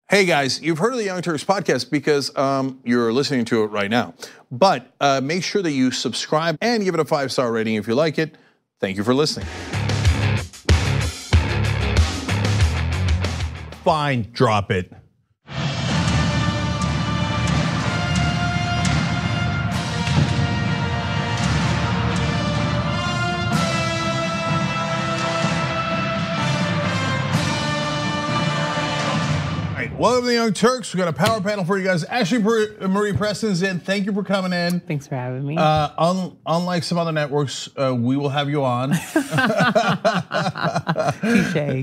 Hey guys, you've heard of the Young Turks podcast because you're listening to it right now. But make sure that you subscribe and give it a 5-star rating if you like it. Thank you for listening. Fine, drop it. Welcome to the Young Turks. We got a power panel for you guys. Ashlee Marie Preston's in. Thank you for coming in. Thanks for having me. Unlike some other networks, we will have you on. Touche.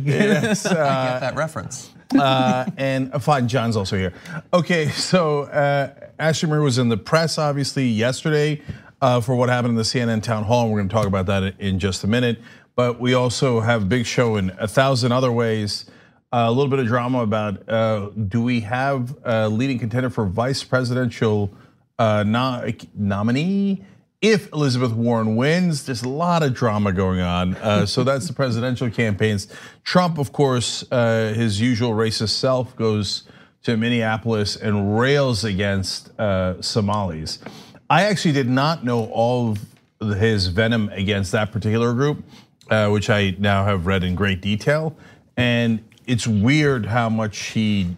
Yes, I get that reference. And fine, John's also here. Okay, so Ashlee Marie was in the press, obviously, yesterday for what happened in the CNN town hall, and we're going to talk about that in just a minute. But we also have a big show in 1,000 other ways. A little bit of drama about do we have a leading contender for vice presidential nominee if Elizabeth Warren wins? There's a lot of drama going on. So that's the presidential campaigns. Trump, of course, his usual racist self goes to Minneapolis and rails against Somalis. I actually did not know all of his venom against that particular group, which I now have read in great detail. And it's weird how much he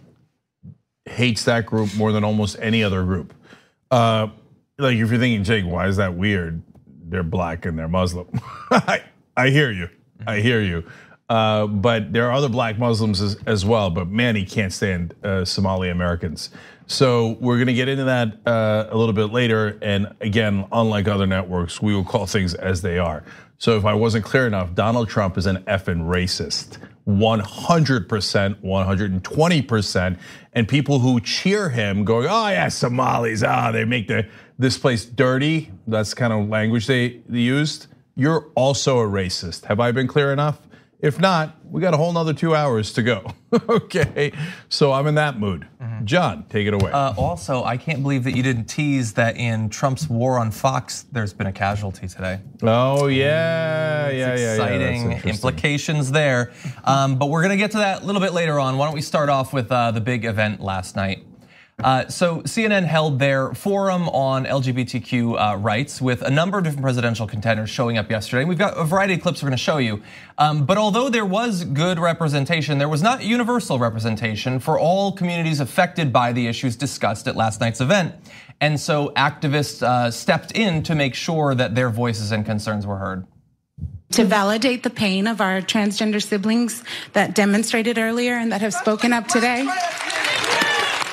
hates that group more than almost any other group. Like if you're thinking, Jake, why is that weird? They're black and they're Muslim. I hear you, I hear you. But there are other black Muslims as well, but man, he can't stand Somali Americans. So we're gonna get into that a little bit later. And again, unlike other networks, we will call things as they are. So if I wasn't clear enough, Donald Trump is an effing racist. 100%, 120%, and people who cheer him going, oh yeah, Somalis, they make this place dirty. That's kind of language they used. You're also a racist. Have I been clear enough? If not, we got a whole nother 2 hours to go. Okay, so I'm in that mood. John, take it away. Also, I can't believe that you didn't tease that in Trump's war on Fox, there's been a casualty today. Oh yeah, Exciting implications there. But we're gonna get to that a little bit later on. Why don't we start off with the big event last night? So CNN held their forum on LGBTQ rights with a number of different presidential contenders showing up yesterday. We've got a variety of clips we're gonna show you. But although there was good representation, there was not universal representation for all communities affected by the issues discussed at last night's event. And so activists stepped in to make sure that their voices and concerns were heard. To validate the pain of our transgender siblings that demonstrated earlier and that have spoken up today.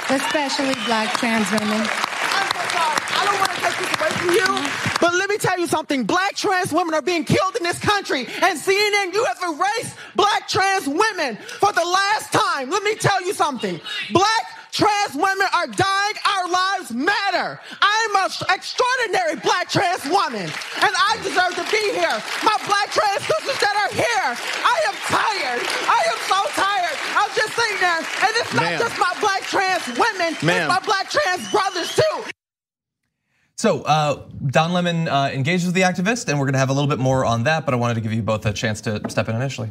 Especially black trans women. I'm so sorry. I don't want to take this away from you, but let me tell you something. Black trans women are being killed in this country, and CNN, you have erased black trans women for the last time. Let me tell you something. Black trans women are dying. Our lives matter. I'm an extraordinary black trans woman, and I deserve to be here. My black trans sisters that are here, I am tired. I am so tired. I'm just sitting there, and it's not just my black trans women, it's my black trans brothers too. So Don Lemon engaged with the activist, and we're gonna have a little bit more on that, but I wanted to give you both a chance to step in initially.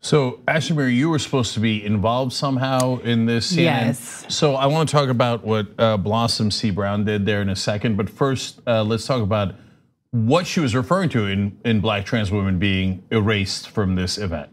So, Ashlee Marie, you were supposed to be involved somehow in this CNN. Yes. So I want to talk about what Blossom C. Brown did there in a second, but first, let's talk about what she was referring to in black trans women being erased from this event.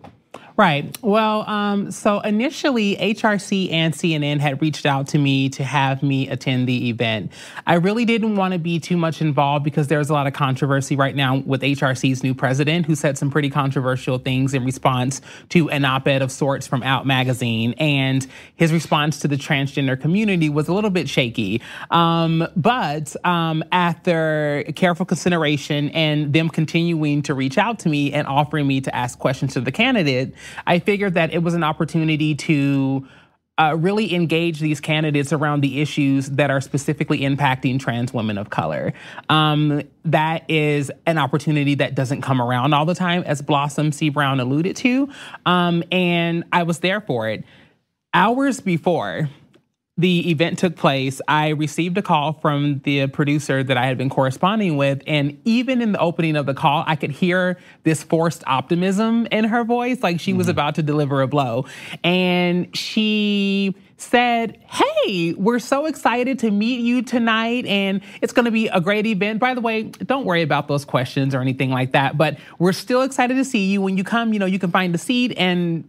Right. Well, so initially HRC and CNN had reached out to me to have me attend the event. I really didn't want to be too much involved because there's a lot of controversy right now with HRC's new president, who said some pretty controversial things in response to an op-ed of sorts from Out magazine. And his response to the transgender community was a little bit shaky. But after careful consideration and them continuing to reach out to me and offering me to ask questions to the candidate, I figured that it was an opportunity to really engage these candidates around the issues that are specifically impacting trans women of color. That is an opportunity that doesn't come around all the time, as Blossom C. Brown alluded to, and I was there for it. Hours before the event took place, I received a call from the producer that I had been corresponding with, and even in the opening of the call, I could hear this forced optimism in her voice, like she was about to deliver a blow. And she said, hey, we're so excited to meet you tonight and it's gonna be a great event. By the way, don't worry about those questions or anything like that, but we're still excited to see you. When you come, you can find a seat. And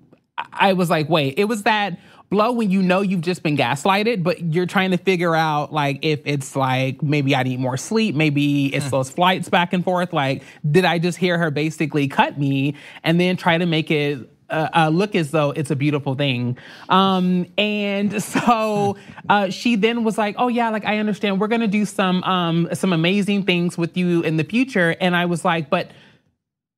I was like, wait, it was that blow when you've just been gaslighted, but you're trying to figure out like if it's like maybe I need more sleep, maybe it's those flights back and forth. Like, did I just hear her basically cut me and then try to make it look as though it's a beautiful thing? And so she then was like, oh yeah, like I understand. We're gonna do some amazing things with you in the future. And I was like, but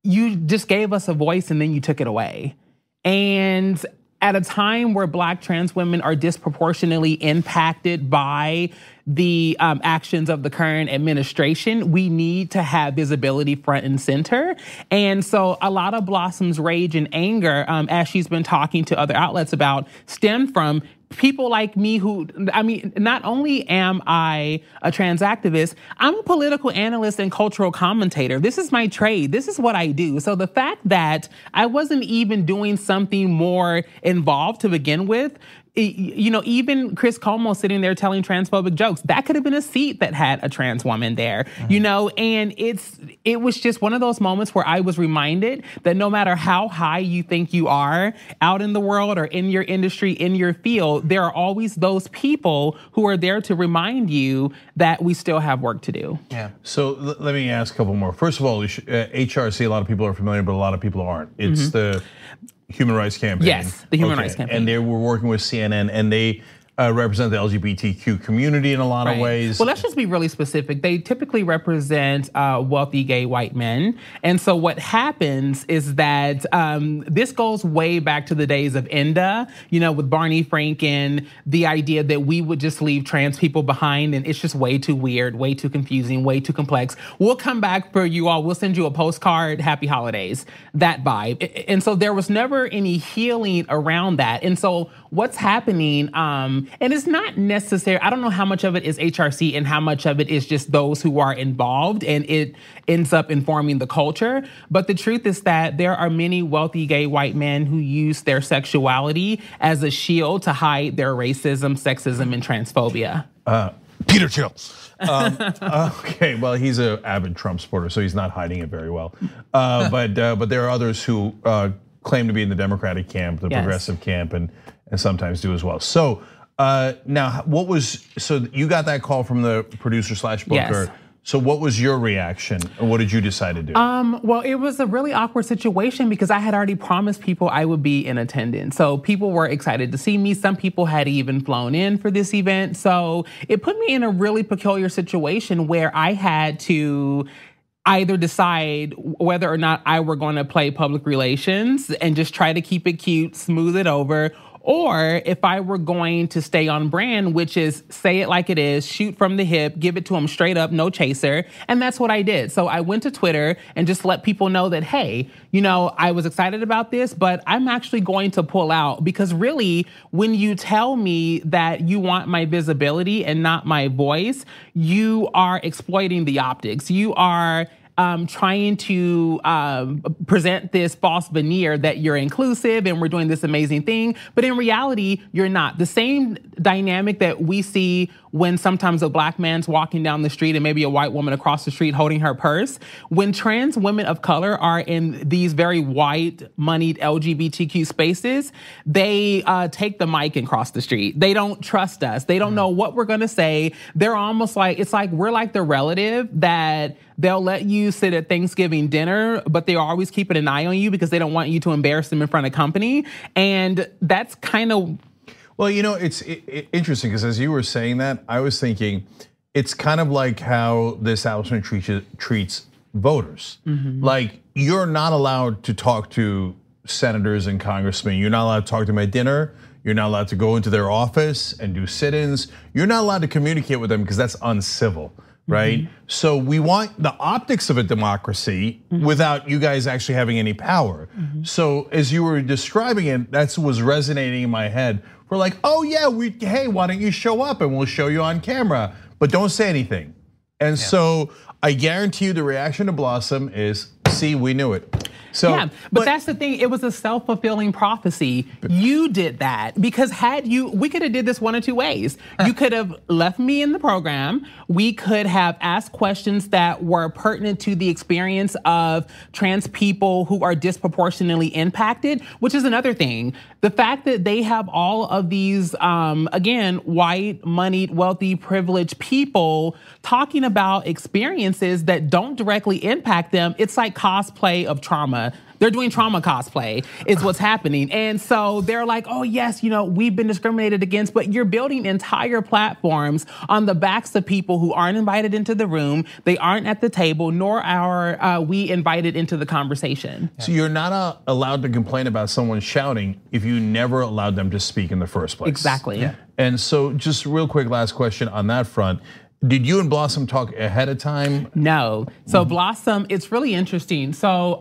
you just gave us a voice and then you took it away. And at a time where Black trans women are disproportionately impacted by the actions of the current administration, we need to have visibility front and center. And so a lot of Blossom's rage and anger, as she's been talking to other outlets about, stem from people like me who, I mean, not only am I a trans activist, I'm a political analyst and cultural commentator. This is my trade. This is what I do. So the fact that I wasn't even doing something more involved to begin with, even Chris Cuomo sitting there telling transphobic jokes, that could have been a seat that had a trans woman there, and it was just one of those moments where I was reminded that no matter how high you think you are out in the world or in your industry, in your field, there are always those people who are there to remind you that we still have work to do. Yeah. So let me ask a couple more. First of all, HRC, a lot of people are familiar, but a lot of people aren't. It's the Human Rights Campaign. Yes, the Human Rights Campaign. And they were working with CNN, and they represent the LGBTQ community in a lot of ways. Well, let's just be really specific. They typically represent wealthy gay white men. And so what happens is that this goes way back to the days of ENDA, with Barney Frank and the idea that we would just leave trans people behind. And it's just way too weird, way too confusing, way too complex. We'll come back for you all. We'll send you a postcard. Happy holidays. That vibe. And so there was never any healing around that. And so what's happening, and it's not necessary, I don't know how much of it is HRC and how much of it is just those who are involved and it ends up informing the culture. But the truth is that there are many wealthy gay white men who use their sexuality as a shield to hide their racism, sexism, and transphobia. Peter Thiel. Okay, well, he's an avid Trump supporter, so he's not hiding it very well. But there are others who claim to be in the Democratic camp, the progressive camp, and sometimes do as well. So now, so you got that call from the producer / booker. Yes. So what was your reaction? And what did you decide to do? Well, it was a really awkward situation because I had already promised people I would be in attendance. So people were excited to see me. Some people had even flown in for this event. So it put me in a really peculiar situation where I had to either decide whether or not I were going to play public relations and just try to keep it cute, smooth it over, or if I were going to stay on brand, which is say it like it is, shoot from the hip, give it to them straight up, no chaser. And that's what I did. So I went to Twitter and just let people know that, hey, I was excited about this, but I'm actually going to pull out, because really, when you tell me that you want my visibility and not my voice, you are exploiting the optics. You are trying to present this false veneer that you're inclusive and we're doing this amazing thing, but in reality, you're not. The same dynamic that we see when sometimes a Black man's walking down the street and maybe a white woman across the street holding her purse, when trans women of color are in these very white, moneyed LGBTQ spaces, they take the mic and cross the street. They don't trust us. They don't know what we're gonna say. They're almost like, it's like we're like the relative that they'll let you sit at Thanksgiving dinner, but they're always keeping an eye on you because they don't want you to embarrass them in front of company. And that's kind of... Well, it's interesting because as you were saying that, I was thinking it's kind of like how this establishment treats voters. Like, you're not allowed to talk to senators and congressmen. You're not allowed to talk to them at dinner. You're not allowed to go into their office and do sit-ins. You're not allowed to communicate with them because that's uncivil. Right? So we want the optics of a democracy without you guys actually having any power. So as you were describing it, that was resonating in my head. We're like, oh yeah, hey, why don't you show up and we'll show you on camera, but don't say anything. And so I guarantee you the reaction to Blossom is, see, we knew it. So, yeah, but that's the thing. It was a self-fulfilling prophecy. You did that because we could have did this one or two ways. You could have left me in the program. We could have asked questions that were pertinent to the experience of trans people who are disproportionately impacted, which is another thing. The fact that they have all of these, again, white, moneyed, wealthy, privileged people talking about experiences that don't directly impact them, it's like cosplay of trauma. They're doing trauma cosplay is what's happening. And so they're like, oh yes, we've been discriminated against, but you're building entire platforms on the backs of people who aren't invited into the room, they aren't at the table, nor are we invited into the conversation. So you're not allowed to complain about someone shouting if you never allowed them to speak in the first place. Exactly. Yeah. And so just real quick, last question on that front. Did you and Blossom talk ahead of time? No. So Blossom, it's really interesting. So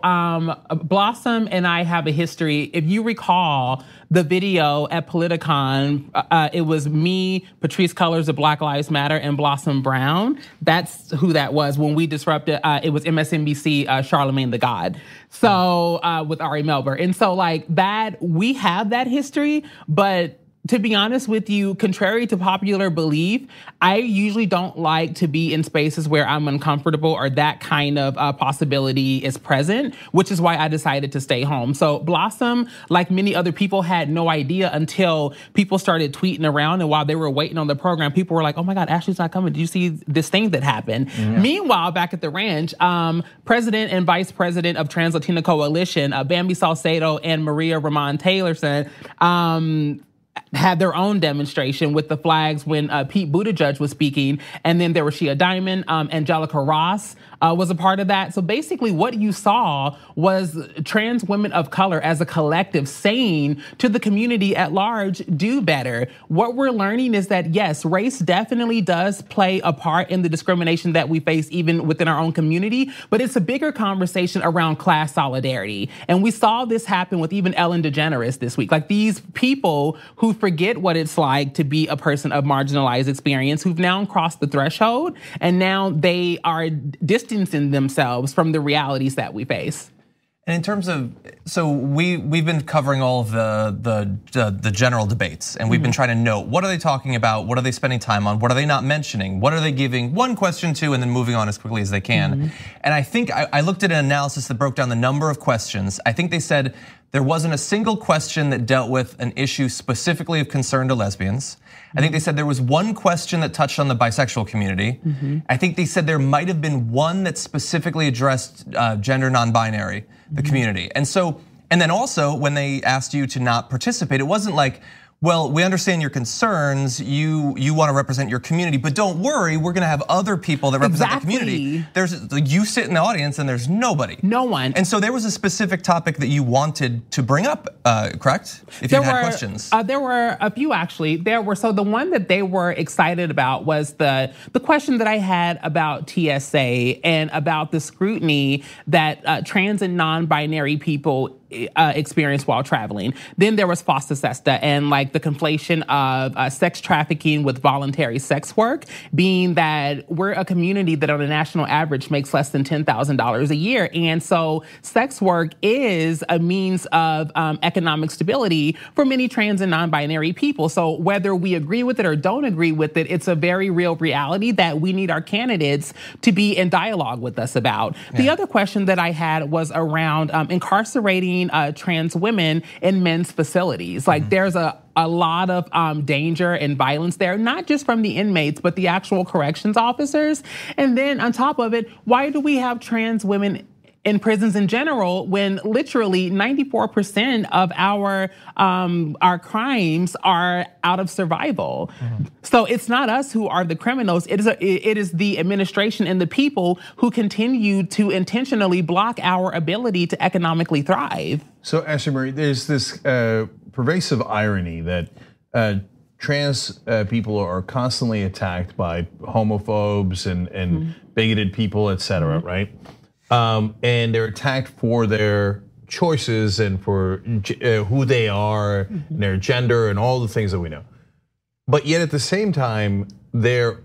Blossom and I have a history. If you recall the video at Politicon, it was me, Patrisse Cullors of Black Lives Matter, and Blossom Brown. That's who that was when we disrupted. It was MSNBC, Charlemagne the God. So with Ari Melber. And so like that, we have that history, but to be honest with you, contrary to popular belief, I usually don't like to be in spaces where I'm uncomfortable or that kind of possibility is present, which is why I decided to stay home. So Blossom, like many other people, had no idea until people started tweeting around, and while they were waiting on the program, people were like, oh my God, Ashlee's not coming. Did you see this thing that happened? Yeah. Meanwhile, back at the ranch, President and Vice President of Trans Latina Coalition, Bambi Salcedo and Maria Ramon Taylorson, had their own demonstration with the flags when Pete Buttigieg was speaking. And then there was Shia Diamond, Angelica Ross was a part of that. So basically what you saw was trans women of color as a collective saying to the community at large, do better. What we're learning is that yes, race definitely does play a part in the discrimination that we face even within our own community, but it's a bigger conversation around class solidarity. And we saw this happen with even Ellen DeGeneres this week. Like these people who forget what it's like to be a person of marginalized experience, who've now crossed the threshold, and now they are distancing themselves from the realities that we face. And in terms of, so we've been covering all of the general debates, and we've been trying to note, what are they talking about? What are they spending time on? What are they not mentioning? What are they giving one question to and then moving on as quickly as they can? And I think I looked at an analysis that broke down the number of questions. I think they said there wasn't a single question that dealt with an issue specifically of concern to lesbians. I think they said there was one question that touched on the bisexual community. I think they said there might have been one that specifically addressed gender non-binary, the community. And then also when they asked you to not participate, it wasn't like, well, we understand your concerns, you want to represent your community, but don't worry, we're gonna have other people that represent the community. You sit in the audience and there's nobody. No one. And so there was a specific topic that you wanted to bring up, correct? If you had questions. There were a few actually. So the one that they were excited about was the question that I had about TSA and about the scrutiny that trans and non-binary people experience while traveling. Then there was FOSTA SESTA and like the conflation of sex trafficking with voluntary sex work, being that we're a community that on a national average makes less than $10,000 a year. And so sex work is a means of economic stability for many trans and non-binary people. So whether we agree with it or don't agree with it, it's a very real reality that we need our candidates to be in dialogue with us about. Yeah. The other question that I had was around incarcerating trans women in men's facilities. Like there's a lot of danger and violence there, not just from the inmates, but the actual corrections officers. And then on top of it, why do we have trans women in prisons in general when literally 94% of our crimes are out of survival? So it's not us who are the criminals. It is the administration and the people who continue to intentionally block our ability to economically thrive. So Ashlee Marie, there's this pervasive irony that trans people are constantly attacked by homophobes and bigoted people, et cetera, right? And they're attacked for their choices and for who they are, and their gender, and all the things that we know. But yet at the same time, the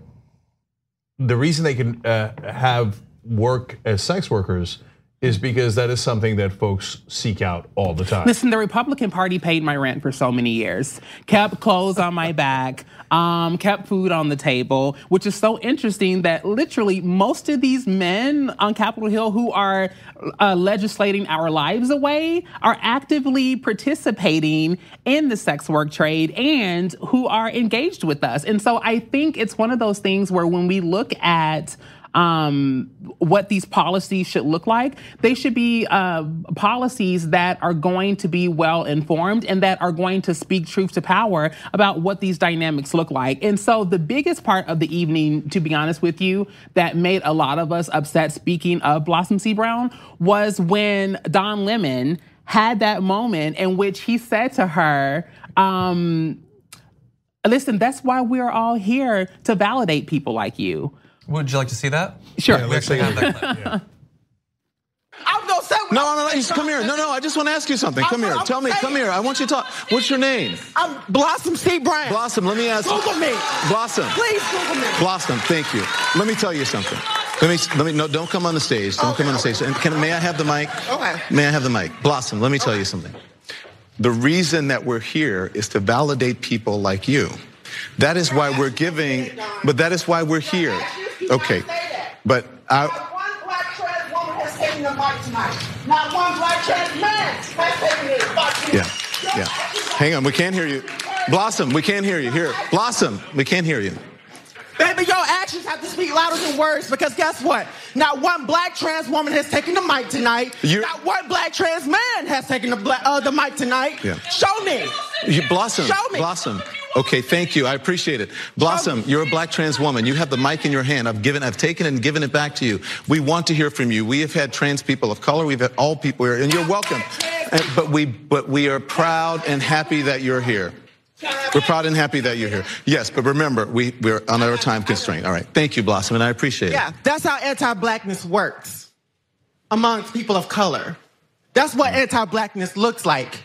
reason they can have work as sex workers is because that is something that folks seek out all the time. Listen, the Republican Party paid my rent for so many years, kept clothes on my back, kept food on the table, which is so interesting that literally most of these men on Capitol Hill who are legislating our lives away are actively participating in the sex work trade and who are engaged with us. And so I think it's one of those things where when we look at what these policies should look like, they should be policies that are going to be well informed and that are going to speak truth to power about what these dynamics look like. And so the biggest part of the evening, to be honest with you, that made a lot of us upset, speaking of Blossom C. Brown, was when Don Lemon had that moment in which he said to her, listen, that's why we're all here, to validate people like you. Would you like to see that? Sure. Yeah, we actually have that clip. I'm gonna say No, come here. No, I just want to ask you something. Come here. Tell me. Come here. I want you to talk. What's your name? I'm Blossom C. Brown. Blossom, let me ask you. Google me. Blossom. Please Google me. Blossom, thank you. Let me tell you something. Let me no, don't come on the stage. Don't come on the stage. And may I have the mic? Okay. May I have the mic? Blossom, let me tell you something. The reason that we're here is to validate people like you. That is why we're giving, but that is why we're here. Okay, but Not one black trans woman has taken the mic tonight. Not one black trans man has taken the mic tonight. yeah. Hang on, we can't hear you. Blossom, we can't hear you. Here, Blossom, we can't hear you. Baby, your actions have to speak louder than words, because guess what? Not one black trans woman has taken the mic tonight. Not one black trans man has taken the mic tonight. Yeah. Show me. Blossom, Show me. Blossom. Okay, thank you. I appreciate it. Blossom, you're a black trans woman. You have the mic in your hand. I've taken it and given it back to you. We want to hear from you. We have had trans people of color. We've had all people here, and you're welcome. But we are proud and happy that you're here. We're proud and happy that you're here. Yes, but remember, we're on our time constraint. All right. Thank you, Blossom, and I appreciate it. Yeah, that's how anti-blackness works amongst people of color. That's what anti-blackness looks like.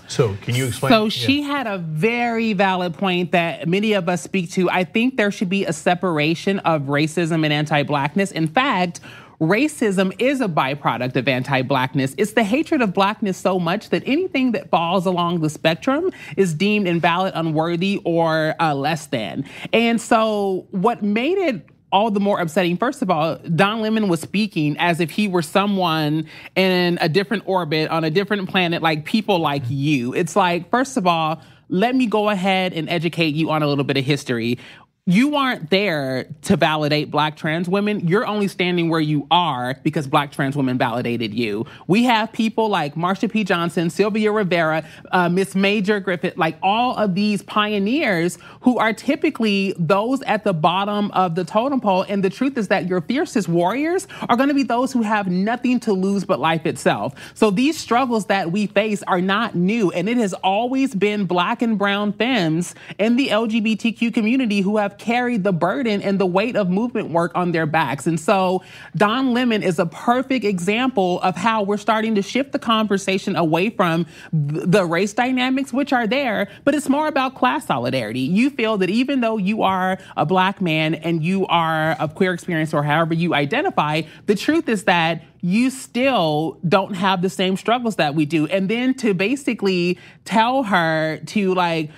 So can you explain? So she had a very valid point that many of us speak to. I think there should be a separation of racism and anti-blackness. In fact, racism is a byproduct of anti-blackness. It's the hatred of blackness so much that anything that falls along the spectrum is deemed invalid, unworthy, or less than. And so what made it all the more upsetting, first of all, Don Lemon was speaking as if he were someone in a different orbit, on a different planet, like people like you. It's like, first of all, let me go ahead and educate you on a little bit of history. You aren't there to validate black trans women. You're only standing where you are because black trans women validated you. We have people like Marsha P. Johnson, Sylvia Rivera, Miss Major Griffith, like all of these pioneers who are typically those at the bottom of the totem pole. And the truth is that your fiercest warriors are gonna be those who have nothing to lose but life itself. So these struggles that we face are not new. And it has always been black and brown femmes in the LGBTQ community who have carried the burden and the weight of movement work on their backs. And so Don Lemon is a perfect example of how we're starting to shift the conversation away from the race dynamics, which are there, but it's more about class solidarity. You feel that even though you are a black man and you are of queer experience or however you identify, the truth is that you still don't have the same struggles that we do. And then to basically tell her to like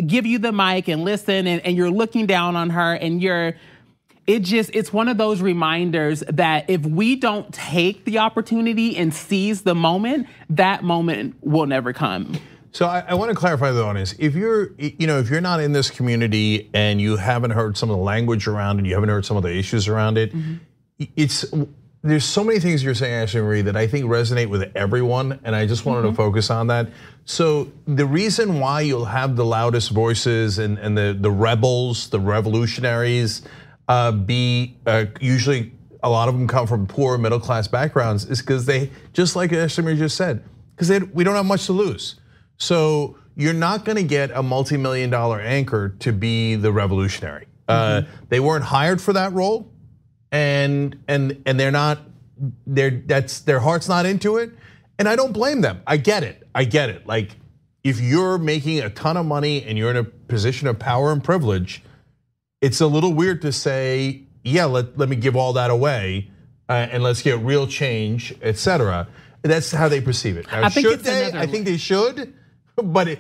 give you the mic and listen, and you're looking down on her, and it's one of those reminders that if we don't take the opportunity and seize the moment, that moment will never come. So I want to clarify the audience. If you're not in this community and you haven't heard some of the language around it, you haven't heard some of the issues around it, there's so many things you're saying, Ashlee Marie, that I think resonate with everyone, and I just wanted to focus on that. So the reason why you'll have the loudest voices and the rebels, the revolutionaries, usually a lot of them come from poor middle class backgrounds, is because they, just like Ashlee Marie just said, because we don't have much to lose. So you're not going to get a multi-million-dollar anchor to be the revolutionary. They weren't hired for that role. And they're not, their heart's not into it. And I don't blame them. I get it. Like, if you're making a ton of money and you're in a position of power and privilege, it's a little weird to say, yeah, let me give all that away and let's get real change, etc. That's how they perceive it. Now, I think should they? I think they should, but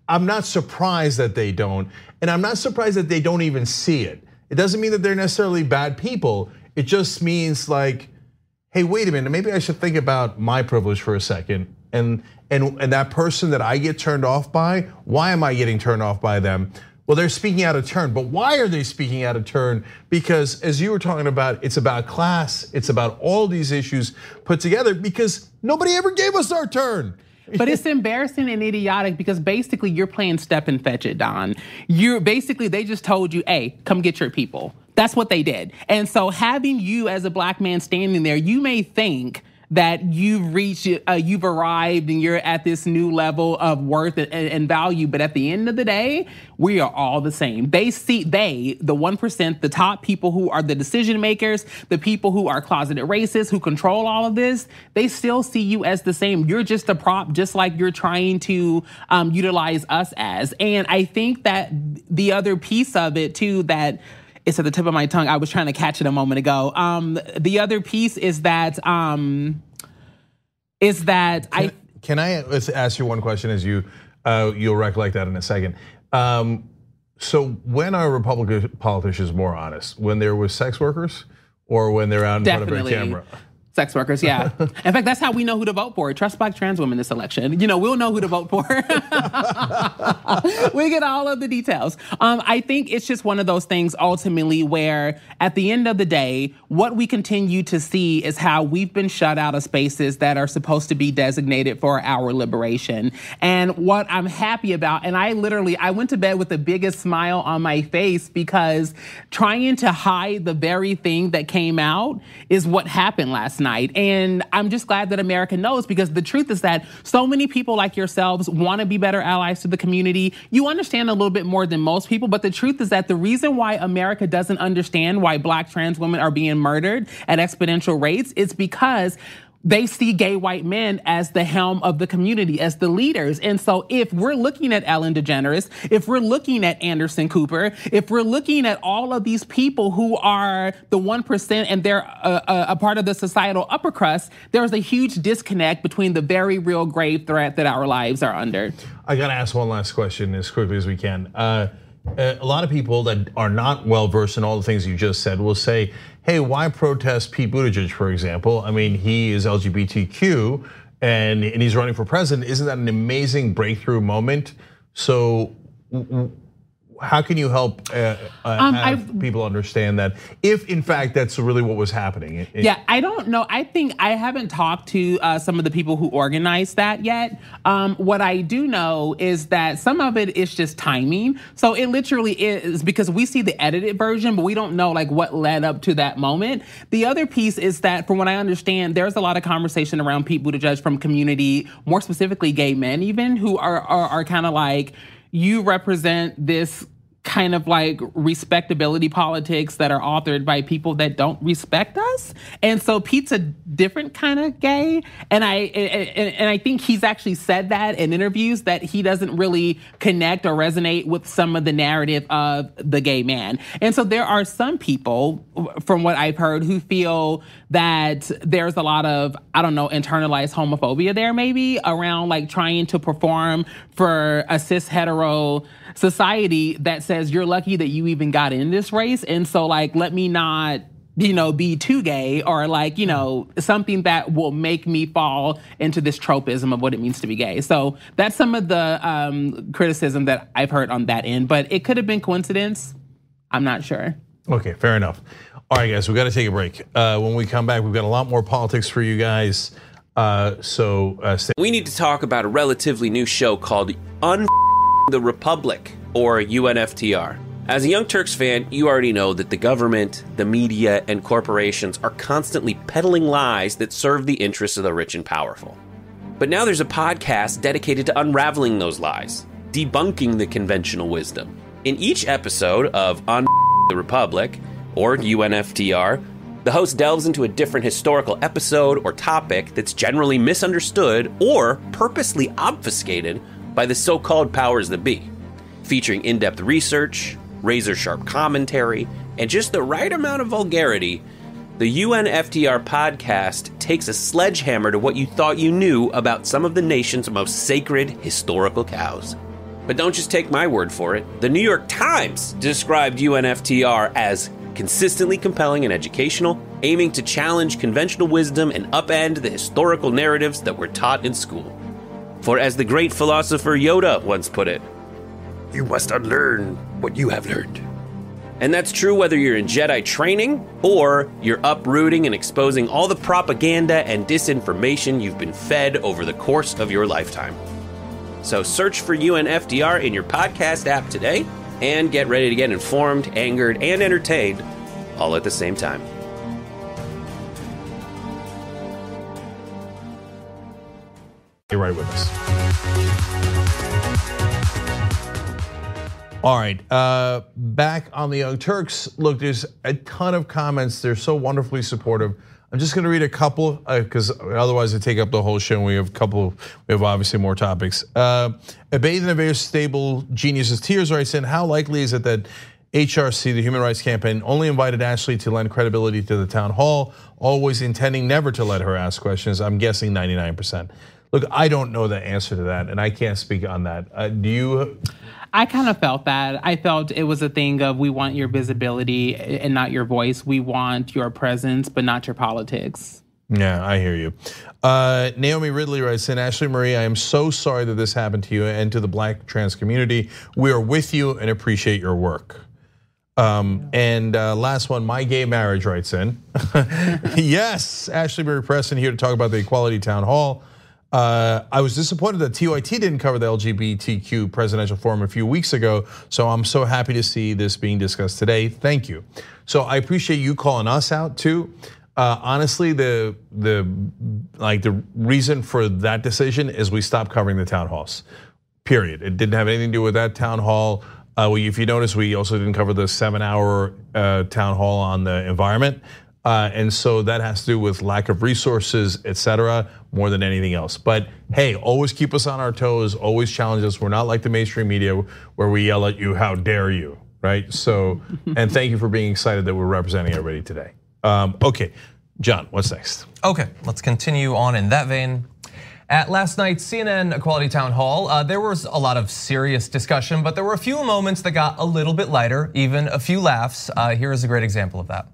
I'm not surprised that they don't, and I'm not surprised that they don't even see it. It doesn't mean that they're necessarily bad people. It just means like, hey, wait a minute, maybe I should think about my privilege for a second, and that person that I get turned off by, why am I getting turned off by them? Well, they're speaking out of turn, but why are they speaking out of turn? Because as you were talking about, it's about class, it's about all these issues put together because nobody ever gave us our turn. But it's embarrassing and idiotic because basically you're playing step and fetch it, Don. They just told you, hey, come get your people. That's what they did. And so having you as a black man standing there, you may think that you've arrived and you're at this new level of worth and value. But at the end of the day, we are all the same. The 1%, the top people who are the decision makers, the people who are closeted racists, who control all of this, they still see you as the same. You're just a prop, just like you're trying to utilize us as. And I think that the other piece of it too, that it's at the tip of my tongue. I was trying to catch it a moment ago. The other piece is that Can I ask you one question as you'll recollect that in a second. So when are Republican politicians more honest? When they're with sex workers or when they're out in front of a camera? Sex workers, yeah. In fact, that's how we know who to vote for. Trust black trans women this election. We'll know who to vote for. We get all of the details. I think it's just one of those things ultimately where at the end of the day, what we continue to see is how we've been shut out of spaces that are supposed to be designated for our liberation. And what I'm happy about, and I went to bed with the biggest smile on my face because trying to hide the very thing that came out is what happened last night. And I'm just glad that America knows, because the truth is that so many people like yourselves want to be better allies to the community. You understand a little bit more than most people, but the truth is that the reason why America doesn't understand why black trans women are being murdered at exponential rates is because they see gay white men as the helm of the community, as the leaders. And so if we're looking at Ellen DeGeneres, if we're looking at Anderson Cooper, if we're looking at all of these people who are the 1% and they're a part of the societal upper crust, there's a huge disconnect between the very real grave threat that our lives are under. I gotta ask one last question as quickly as we can. A lot of people that are not well-versed in all the things you just said will say, hey, why protest Pete Buttigieg, for example? I mean, he is LGBTQ and he's running for president. Isn't that an amazing breakthrough moment? So how can you help have people understand that if in fact that's really what was happening? Yeah, I don't know. I think I haven't talked to some of the people who organized that yet. What I do know is that some of it is just timing. So it literally is, because we see the edited version, but we don't know like what led up to that moment. The other piece is that from what I understand, there's a lot of conversation around Pete Buttigieg from community, more specifically gay men even, who are kind of like, you represent this kind of like respectability politics that are authored by people that don't respect us. And so Pete's a different kind of gay. And I think he's actually said that in interviews, that he doesn't really connect or resonate with some of the narrative of the gay man. And so there are some people, from what I've heard, who feel that there's a lot of, I don't know, internalized homophobia there maybe around like trying to perform for a cis hetero society that says you're lucky that you even got in this race. And so like, let me not, be too gay, or like, something that will make me fall into this tropism of what it means to be gay. So that's some of the criticism that I've heard on that end, but it could have been coincidence. I'm not sure. Okay, fair enough. All right, guys, we got to take a break. When we come back, we've got a lot more politics for you guys. We need to talk about a relatively new show called the Republic, or UNFTR. As a Young Turks fan, you already know that the government, the media, and corporations are constantly peddling lies that serve the interests of the rich and powerful. But now there's a podcast dedicated to unraveling those lies, debunking the conventional wisdom. In each episode of the Republic, or UNFTR, the host delves into a different historical episode or topic that's generally misunderstood or purposely obfuscated by the so-called powers that be, featuring in-depth research, razor-sharp commentary, and just the right amount of vulgarity. The UNFTR podcast takes a sledgehammer to what you thought you knew about some of the nation's most sacred historical cows. But don't just take my word for it. The New York Times described UNFTR as consistently compelling and educational, aiming to challenge conventional wisdom and upend the historical narratives that were taught in school. For as the great philosopher Yoda once put it, you must unlearn what you have learned. And that's true whether you're in Jedi training or you're uprooting and exposing all the propaganda and disinformation you've been fed over the course of your lifetime. So search for UNFTR in your podcast app today and get ready to get informed, angered, and entertained all at the same time. You're right with us. All right, back on the Young Turks. Look, there's a ton of comments. They're so wonderfully supportive. I'm just going to read a couple because otherwise I take up the whole show. And we have obviously more topics. A bathed in a very stable genius's tears writes in, how likely is it that HRC, the Human Rights Campaign, only invited Ashlee to lend credibility to the town hall, always intending never to let her ask questions? I'm guessing 99%. Look, I don't know the answer to that, and I can't speak on that. Do you? I kind of felt that. I felt it was a thing of we want your visibility and not your voice. We want your presence, but not your politics. Yeah, I hear you. Naomi Ridley writes in, Ashlee Marie, I am so sorry that this happened to you and to the Black trans community. We are with you and appreciate your work. And last one, My Gay Marriage writes in. Yes, Ashlee Marie Preston here to talk about the Equality Town Hall. I was disappointed that TYT didn't cover the LGBTQ presidential forum a few weeks ago, so I'm so happy to see this being discussed today. Thank you. So I appreciate you calling us out too. Honestly, the reason for that decision is we stopped covering the town halls. Period. It didn't have anything to do with that town hall. If you notice, we also didn't cover the 7-hour town hall on the environment. And so that has to do with lack of resources, et cetera, more than anything else. But hey, always keep us on our toes, always challenge us. We're not like the mainstream media where we yell at you, how dare you, right? So, and thank you for being excited that we're representing everybody today. Okay, John, what's next? Okay, let's continue on in that vein. At last night's CNN Equality Town Hall, there was a lot of serious discussion, but there were a few moments that got a little bit lighter, even a few laughs. Here is a great example of that.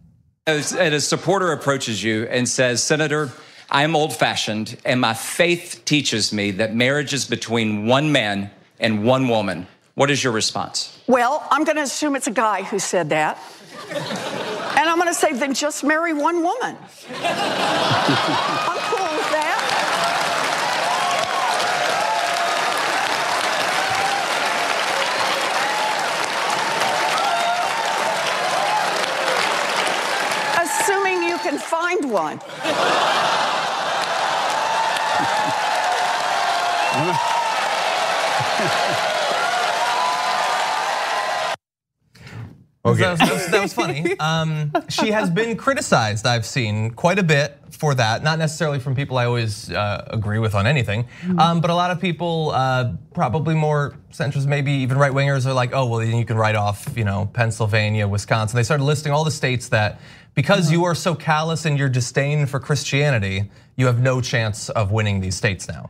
And a supporter approaches you and says, Senator, I'm old-fashioned, and my faith teaches me that marriage is between one man and one woman. What is your response? Well, I'm going to assume it's a guy who said that. And I'm going to say, then just marry one woman. I'm cool with that. Assuming you can find one. Okay. That was funny. She has been criticized, I've seen, quite a bit for that. Not necessarily from people I always agree with on anything, but a lot of people, probably more centrists, maybe even right wingers, are like, oh, well, then you can write off, Pennsylvania, Wisconsin. They started listing all the states that, because you are so callous in your disdain for Christianity, you have no chance of winning these states now.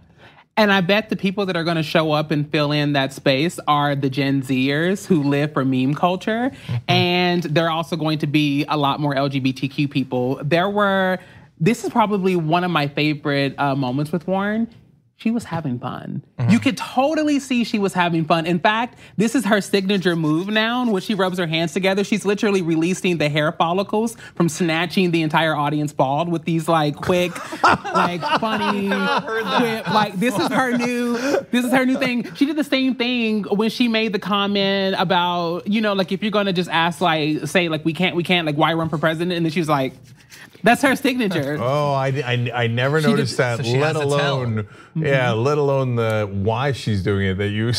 And I bet the people that are going to show up and fill in that space are the Gen Zers who live for meme culture. And there are also going to be a lot more LGBTQ people. This is probably one of my favorite moments with Warren. She was having fun. You could totally see she was having fun. In fact, this is her signature move now. When she rubs her hands together, she's literally releasing the hair follicles from snatching the entire audience bald with these quick, funny, this is her new thing. She did the same thing when she made the comment about, if you're gonna just ask, say we can't, why run for president? And then she was like, that's her signature. Oh, I never noticed that. So let alone the why she's doing it. That you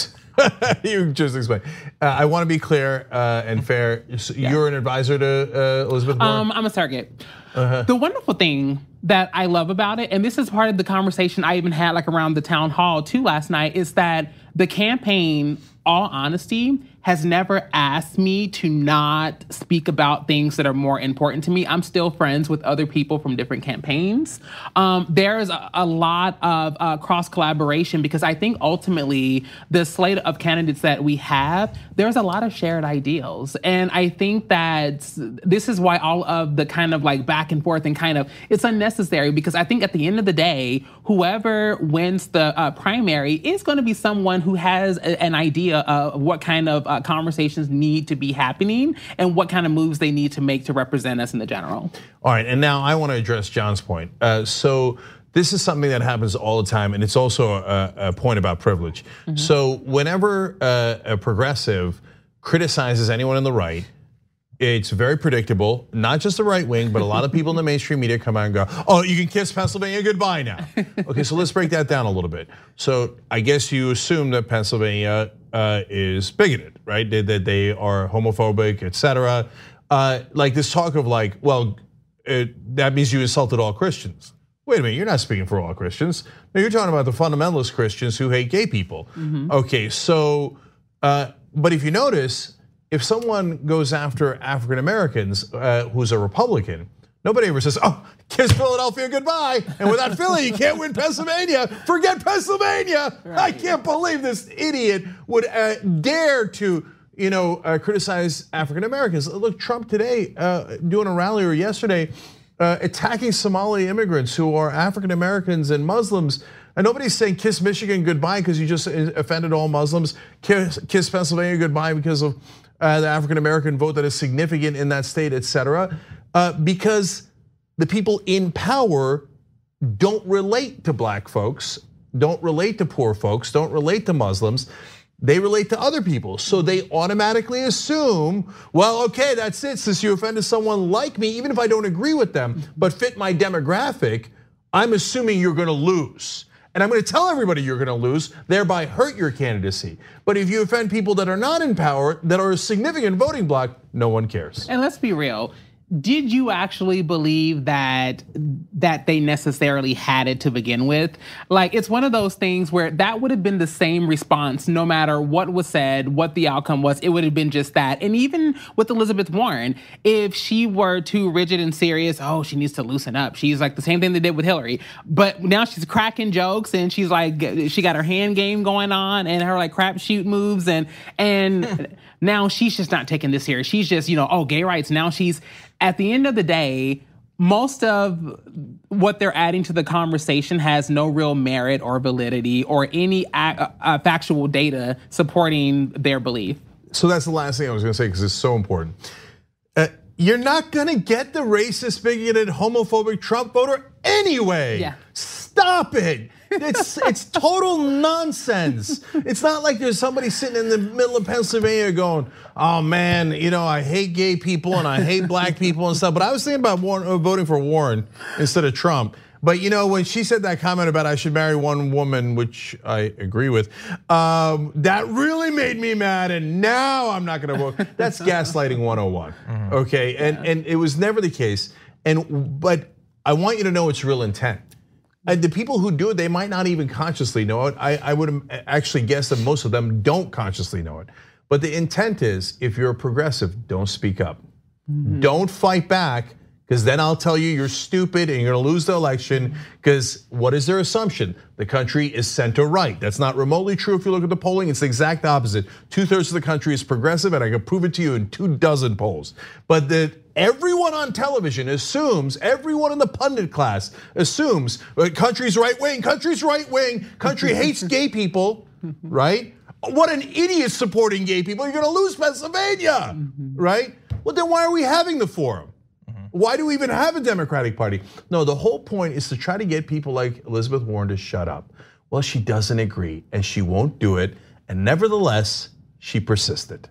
you just explained. I want to be clear and fair. You're an advisor to Elizabeth Warren? I'm a surrogate. The wonderful thing that I love about it, and this is part of the conversation I even had around the town hall too last night, is that the campaign, all honesty, has never asked me to not speak about things that are more important to me. I'm still friends with other people from different campaigns. There's a lot of cross collaboration because I think ultimately the slate of candidates that we have, there's a lot of shared ideals. And I think that this is why all of the kind of like back and forth and kind of, it's unnecessary because I think at the end of the day, whoever wins the primary is going to be someone who has an idea of what kind of conversations need to be happening and what kind of moves they need to make to represent us in the general. All right, and now I want to address John's point. So this is something that happens all the time, and it's also a point about privilege. So whenever a progressive criticizes anyone on the right, it's very predictable, not just the right wing, but a lot of people in the mainstream media come out and go, oh, you can kiss Pennsylvania goodbye now. Okay, so let's break that down a little bit. So I guess you assume that Pennsylvania is bigoted, right? That they are homophobic, et cetera. Like this talk of like, well, that means you insulted all Christians. Wait a minute, you're not speaking for all Christians. No, you're talking about the fundamentalist Christians who hate gay people. Okay, so, but if you notice, if someone goes after African Americans who's a Republican, nobody ever says, oh, kiss Philadelphia goodbye. And without Philly, you can't win Pennsylvania. Forget Pennsylvania. Right. I can't believe this idiot would dare to criticize African Americans. Look, Trump today doing a rally or yesterday attacking Somali immigrants who are African Americans and Muslims. And nobody's saying kiss Michigan goodbye because you just offended all Muslims. Kiss Pennsylvania goodbye because of the African American vote that is significant in that state, et cetera. Because the people in power don't relate to black folks, don't relate to poor folks, don't relate to Muslims. They relate to other people. So they automatically assume, well, okay, that's it. Since you offended someone like me, even if I don't agree with them, but fit my demographic, I'm assuming you're gonna lose. And I'm gonna tell everybody you're gonna lose, thereby hurt your candidacy. But if you offend people that are not in power, that are a significant voting bloc, no one cares. And let's be real. Did you actually believe that they necessarily had it to begin with? Like, it's one of those things where that would have been the same response no matter what was said, what the outcome was, it would have been just that. And even with Elizabeth Warren, if she were too rigid and serious, oh, she needs to loosen up. She's like the same thing they did with Hillary. But now she's cracking jokes and she's like, she got her hand game going on and her like crapshoot moves and now she's just not taking this serious. She's just, oh, gay rights. Now she's, at the end of the day, most of what they're adding to the conversation has no real merit or validity or any factual data supporting their belief. So that's the last thing I was gonna say because it's so important. You're not gonna get the racist, bigoted, homophobic Trump voter anyway. Yeah. Stop it. It's total nonsense. It's not like there's somebody sitting in the middle of Pennsylvania going, oh man, I hate gay people and I hate black people and stuff. But I was thinking about voting for Warren instead of Trump. But when she said that comment about I should marry one woman, which I agree with, that really made me mad and now I'm not gonna vote. That's gaslighting 101, okay? And it was never the case. But I want you to know its real intent. The people who do it, they might not even consciously know it. I would actually guess that most of them don't consciously know it. But the intent is, if you're a progressive, don't speak up. Don't fight back, because then I'll tell you you're stupid and you're gonna lose the election, because what is their assumption? The country is center right. That's not remotely true if you look at the polling, it's the exact opposite. 2/3 of the country is progressive, and I can prove it to you in 24 polls. But everyone on television assumes, everyone in the pundit class assumes, country's right wing, country hates gay people, right? What an idiot supporting gay people, you're gonna lose Pennsylvania, right? Well, then why are we having the forum? Why do we even have a Democratic Party? No, the whole point is to try to get people like Elizabeth Warren to shut up. Well, she doesn't agree and she won't do it. And nevertheless, she persisted.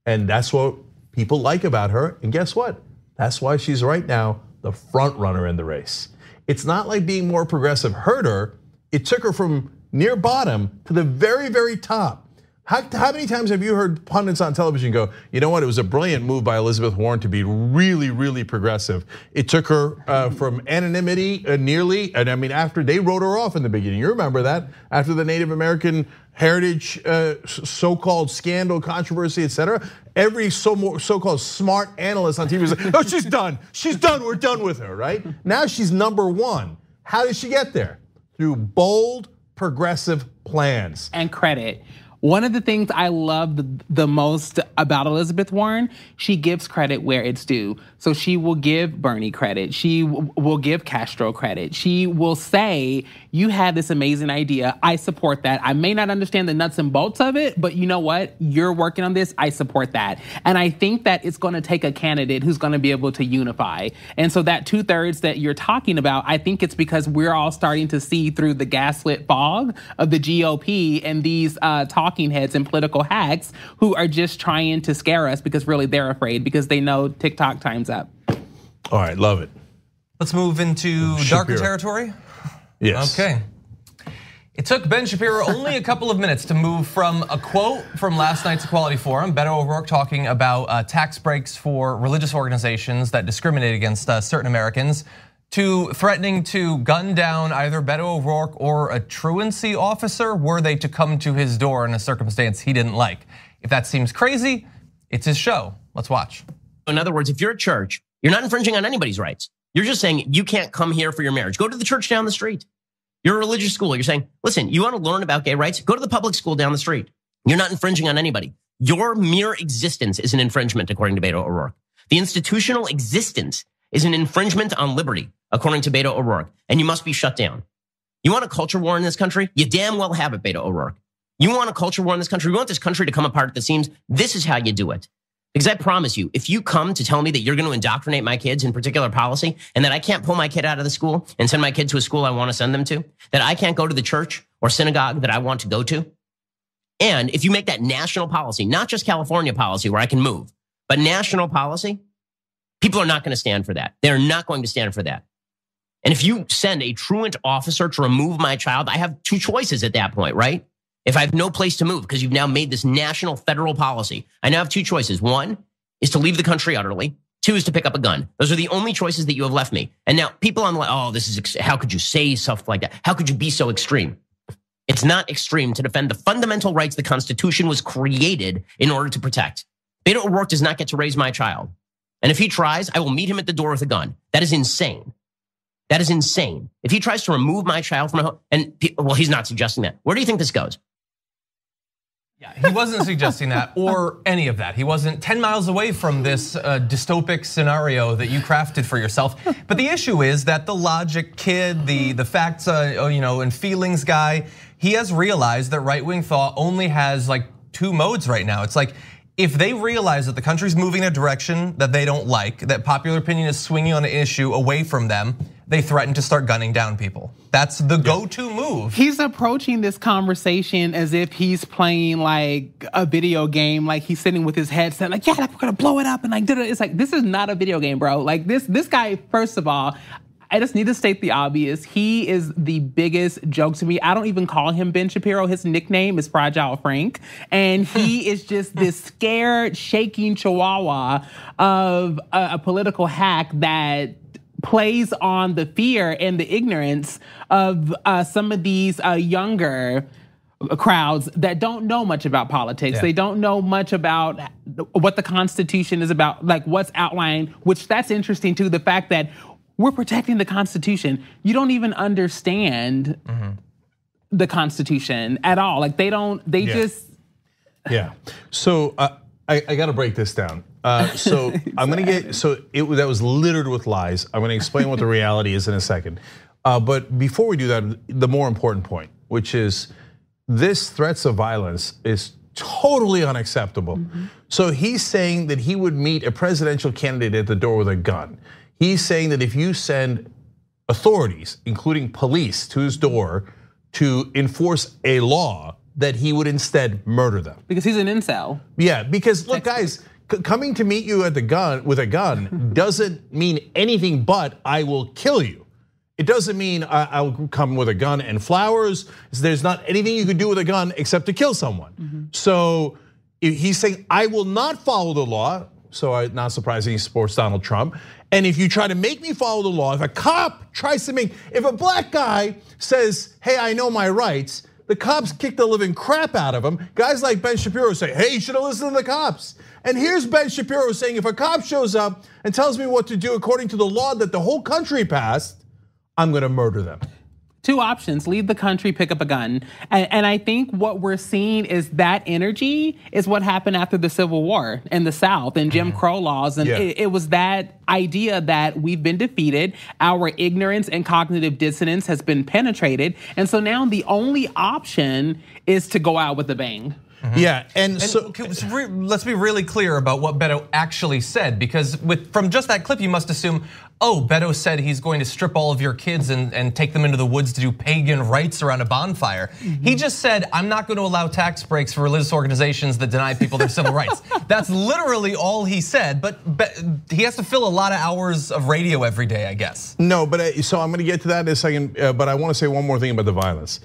And that's what people like about her. And guess what? That's why she's right now the front runner in the race. It's not like being more progressive hurt her. It took her from near bottom to the very, very top. How many times have you heard pundits on television go, you know what, it was a brilliant move by Elizabeth Warren to be really, really progressive. It took her from anonymity nearly, and I mean, after they wrote her off in the beginning, you remember that? After the Native American heritage so-called scandal, controversy, etc. Every so-called smart analyst on TV was like, oh, she's done, we're done with her, right? Now she's #1. How did she get there? Through bold, progressive plans. And credit. One of the things I love the most about Elizabeth Warren, she gives credit where it's due. So she will give Bernie credit. She will give Castro credit. She will say, you had this amazing idea. I support that. I may not understand the nuts and bolts of it, but you know what? You're working on this. I support that. And I think that it's going to take a candidate who's going to be able to unify. And so that 2/3 that you're talking about, I think it's because we're all starting to see through the gaslit fog of the GOP and these talking heads and political hacks who are just trying to scare us because really they're afraid because they know TikTok time's up. All right, love it. Let's move into darker territory. Yes. Okay. It took Ben Shapiro only a couple of minutes to move from a quote from last night's Equality Forum, Beto O'Rourke talking about tax breaks for religious organizations that discriminate against certain Americans, to threatening to gun down either Beto O'Rourke or a truancy officer were they to come to his door in a circumstance he didn't like. If that seems crazy, it's his show. Let's watch. In other words, if you're a church, you're not infringing on anybody's rights. You're just saying you can't come here for your marriage. Go to the church down the street. You're a religious school. You're saying, listen, you want to learn about gay rights? Go to the public school down the street. You're not infringing on anybody. Your mere existence is an infringement, according to Beto O'Rourke. The institutional existence is an infringement on liberty, according to Beto O'Rourke, and you must be shut down. You want a culture war in this country? You damn well have it, Beto O'Rourke. You want a culture war in this country? You want this country to come apart at the seams? This is how you do it. Because I promise you, if you come to tell me that you're going to indoctrinate my kids in particular policy and that I can't pull my kid out of the school and send my kid to a school I want to send them to, that I can't go to the church or synagogue that I want to go to, and if you make that national policy, not just California policy where I can move, but national policy, people are not going to stand for that. They're not going to stand for that. And if you send a truant officer to remove my child, I have two choices at that point, right? If I have no place to move because you've now made this national federal policy, I now have two choices. One is to leave the country utterly. Two is to pick up a gun. Those are the only choices that you have left me. And now people on like, oh, this is, how could you say stuff like that? How could you be so extreme? It's not extreme to defend the fundamental rights the Constitution was created in order to protect. Beto O'Rourke does not get to raise my child. And if he tries, I will meet him at the door with a gun. That is insane. That is insane. If he tries to remove my child from my home, and well, he's not suggesting that. Where do you think this goes? Yeah, he wasn't suggesting that or any of that. He wasn't 10 miles away from this dystopic scenario that you crafted for yourself. But the issue is that the logic kid, the facts, and feelings guy, he has realized that right-wing thought only has like two modes right now. It's like, if they realize that the country's moving in a direction that they don't like, that popular opinion is swinging on an issue away from them, they threaten to start gunning down people. That's the go-to move. He's approaching this conversation as if he's playing like a video game, like he's sitting with his headset, like, yeah, like, we're gonna blow it up, and like, it's like, this is not a video game, bro. Like this guy, first of all, I just need to state the obvious. He is the biggest joke to me. I don't even call him Ben Shapiro. His nickname is Fragile Frank. And he is just this scared, shaking chihuahua of a political hack that plays on the fear and the ignorance of some of these younger crowds that don't know much about politics. Yeah. They don't know much about what the Constitution is about, like what's outlined, which that's interesting too, the fact that we're protecting the Constitution. You don't even understand the Constitution at all. Like they just. Yeah, so I gotta break this down. So I'm gonna that was littered with lies. I'm gonna explain what the reality is in a second. But before we do that, the more important point, which is this threats of violence is totally unacceptable. So he's saying that he would meet a presidential candidate at the door with a gun. He's saying that if you send authorities, including police, to his door to enforce a law, that he would instead murder them. Because he's an incel. Yeah, because look, guys, coming to meet you at the gun with a gun doesn't mean anything but I will kill you. it doesn't mean I'll come with a gun and flowers. There's not anything you can do with a gun except to kill someone. So he's saying, I will not follow the law. So not surprising, he supports Donald Trump. And if you try to make me follow the law, if a cop tries to if a black guy says, hey, I know my rights, the cops kick the living crap out of him. Guys like Ben Shapiro say, hey, you should have listened to the cops. And here's Ben Shapiro saying, if a cop shows up and tells me what to do according to the law that the whole country passed, I'm gonna murder them. Two options: leave the country, pick up a gun. And I think what we're seeing is that energy is what happened after the Civil War in the South and Jim Crow laws. And it was that idea that we've been defeated, our ignorance and cognitive dissonance has been penetrated. And so now the only option is to go out with a bang. Yeah, and so let's be really clear about what Beto actually said, because from just that clip, you must assume, oh, Beto said he's going to strip all of your kids and take them into the woods to do pagan rites around a bonfire. He just said, I'm not going to allow tax breaks for religious organizations that deny people their civil rights. That's literally all he said, but he has to fill a lot of hours of radio every day, I guess. No, but so I'm going to get to that in a second, but I want to say one more thing about the violence.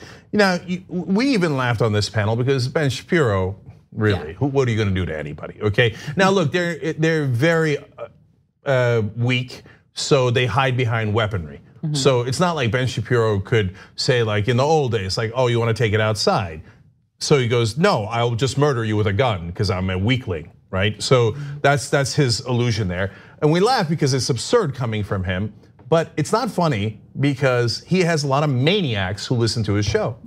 We even laughed on this panel because Ben Shapiro, really, what are you going to do to anybody, okay? Now look, they're very weak, so they hide behind weaponry. So it's not like Ben Shapiro could say, like in the old days, like, oh, you want to take it outside? So he goes, no, I'll just murder you with a gun because I'm a weakling, right? So that's his illusion there. And we laugh because it's absurd coming from him, but it's not funny because he has a lot of maniacs who listen to his show.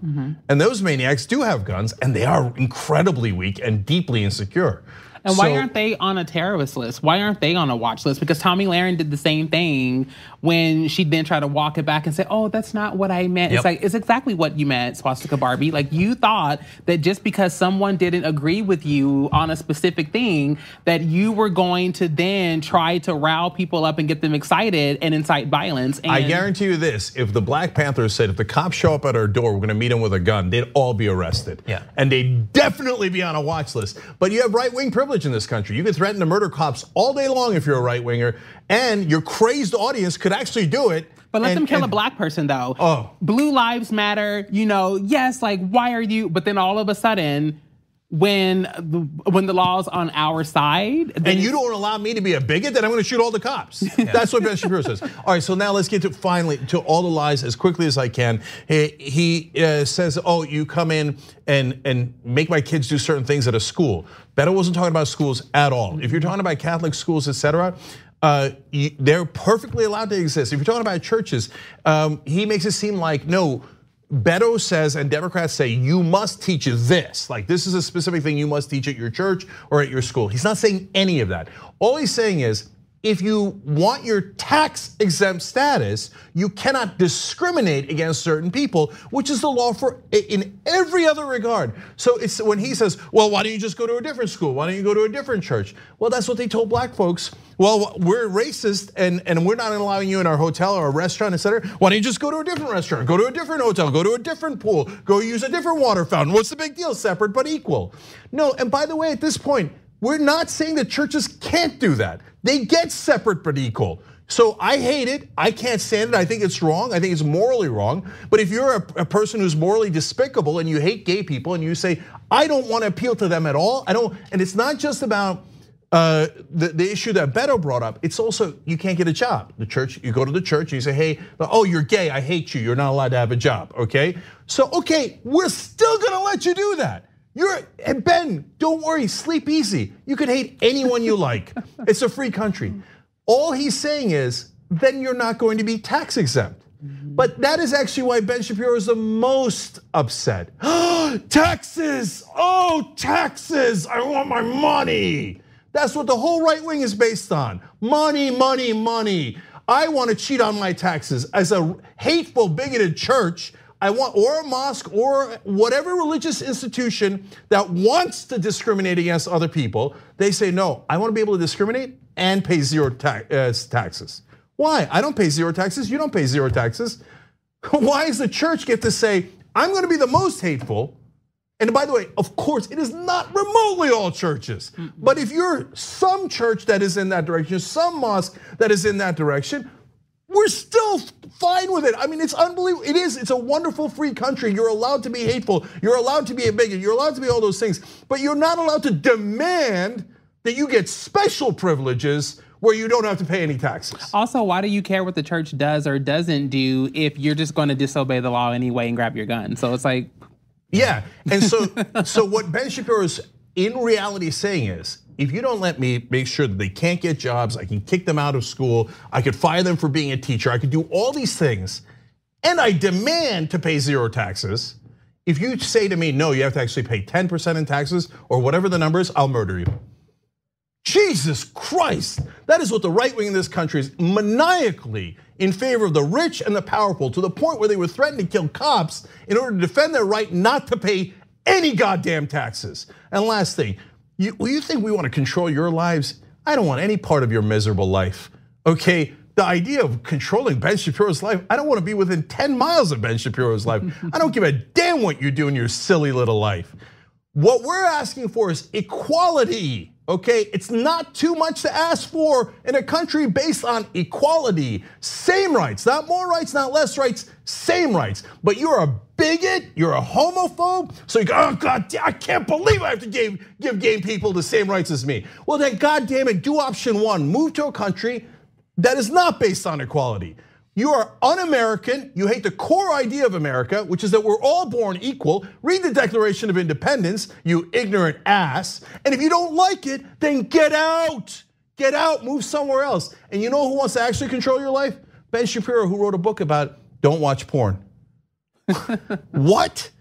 And those maniacs do have guns and they are incredibly weak and deeply insecure. And why aren't they on a terrorist list? Why aren't they on a watch list? Because Tomi Lahren did the same thing when she then tried to walk it back and say, oh, that's not what I meant. It's like, it's exactly what you meant, Swastika Barbie. Like, you thought that just because someone didn't agree with you on a specific thing, that you were going to then try to rile people up and get them excited and incite violence. And I guarantee you this, if the Black Panthers said, if the cops show up at our door, we're gonna meet them with a gun, they'd all be arrested. And they'd definitely be on a watch list. But you have right-wing privilege in this country. You can threaten to murder cops all day long if you're a right-winger, and your crazy audience could actually do it. But let them kill a black person though. Oh. Blue lives matter, yes, like why are you, but then all of a sudden, when the law's on our side. And you don't allow me to be a bigot, then I'm gonna shoot all the cops. That's what Ben Shapiro says. All right, so now let's get to finally to all the lies as quickly as I can. He says, oh, you come in and make my kids do certain things at a school. Beto wasn't talking about schools at all. If you're talking about Catholic schools, etc., they're perfectly allowed to exist. If you're talking about churches, he makes it seem like, no, Beto says and Democrats say you must teach this. Like this is a specific thing you must teach at your church or at your school. He's not saying any of that. All he's saying is if you want your tax exempt status, you cannot discriminate against certain people, which is the law for in every other regard. So it's when he says, well, why don't you just go to a different school? Why don't you go to a different church? Well, that's what they told black folks. Well, we're racist and we're not allowing you in our hotel or a restaurant, etc. Why don't you just go to a different restaurant, go to a different hotel, go to a different pool, go use a different water fountain? What's the big deal? Separate but equal. No, and by the way, at this point, we're not saying that churches can't do that. They get separate but equal. So I hate it, I can't stand it, I think it's wrong, I think it's morally wrong. But if you're a person who's morally despicable and you hate gay people and you say, I don't want to appeal to them at all, and it's not just about the issue that Beto brought up, it's also you can't get a job. The church, you go to the church and you say, hey, oh, you're gay, I hate you, you're not allowed to have a job, okay? So, okay, we're still gonna let you do that. Ben, don't worry, sleep easy. You can hate anyone you like. It's a free country. All he's saying is, then you're not going to be tax exempt. But that is actually why Ben Shapiro is the most upset. Taxes, oh, taxes, I want my money. That's what the whole right wing is based on. Money, money, money. I want to cheat on my taxes. As a hateful, bigoted church, I want, or a mosque, or whatever religious institution that wants to discriminate against other people, they say, no, I want to be able to discriminate and pay zero taxes. Why? I don't pay zero taxes, you don't pay zero taxes. Why does the church get to say, I'm gonna be the most hateful? And by the way, of course, it is not remotely all churches. But if you're some church that is in that direction, some mosque that is in that direction, we're still fine with it. I mean, it's unbelievable. It is. It's a wonderful free country. You're allowed to be hateful. You're allowed to be a bigot. You're allowed to be all those things. But you're not allowed to demand that you get special privileges where you don't have to pay any taxes. Also, why do you care what the church does or doesn't do if you're just going to disobey the law anyway and grab your gun? So it's like, yeah. And so what Ben Shapiro is in reality saying is, if you don't let me make sure that they can't get jobs, I can kick them out of school, I could fire them for being a teacher, I could do all these things, and I demand to pay zero taxes. If you say to me, no, you have to actually pay 10% in taxes or whatever the number is, I'll murder you. Jesus Christ, that is what the right wing in this country is, maniacally in favor of the rich and the powerful, to the point where they would threaten to kill cops in order to defend their right not to pay any goddamn taxes. And last thing, you think we want to control your lives? I don't want any part of your miserable life, okay? The idea of controlling Ben Shapiro's life, I don't want to be within 10 miles of Ben Shapiro's life. I don't give a damn what you do in your silly little life. What we're asking for is equality, okay? It's not too much to ask for in a country based on equality. Same rights, not more rights, not less rights, same rights. But you're a bigot, you're a homophobe, so you go, oh God, I can't believe I have to give gay people the same rights as me. Well then, God damn it, do option one, move to a country that is not based on equality. You are un-American, you hate the core idea of America, which is that we're all born equal. Read the Declaration of Independence, you ignorant ass. And if you don't like it, then get out. Get out, move somewhere else. And you know who wants to actually control your life? Ben Shapiro, who wrote a book about don't watch porn. What?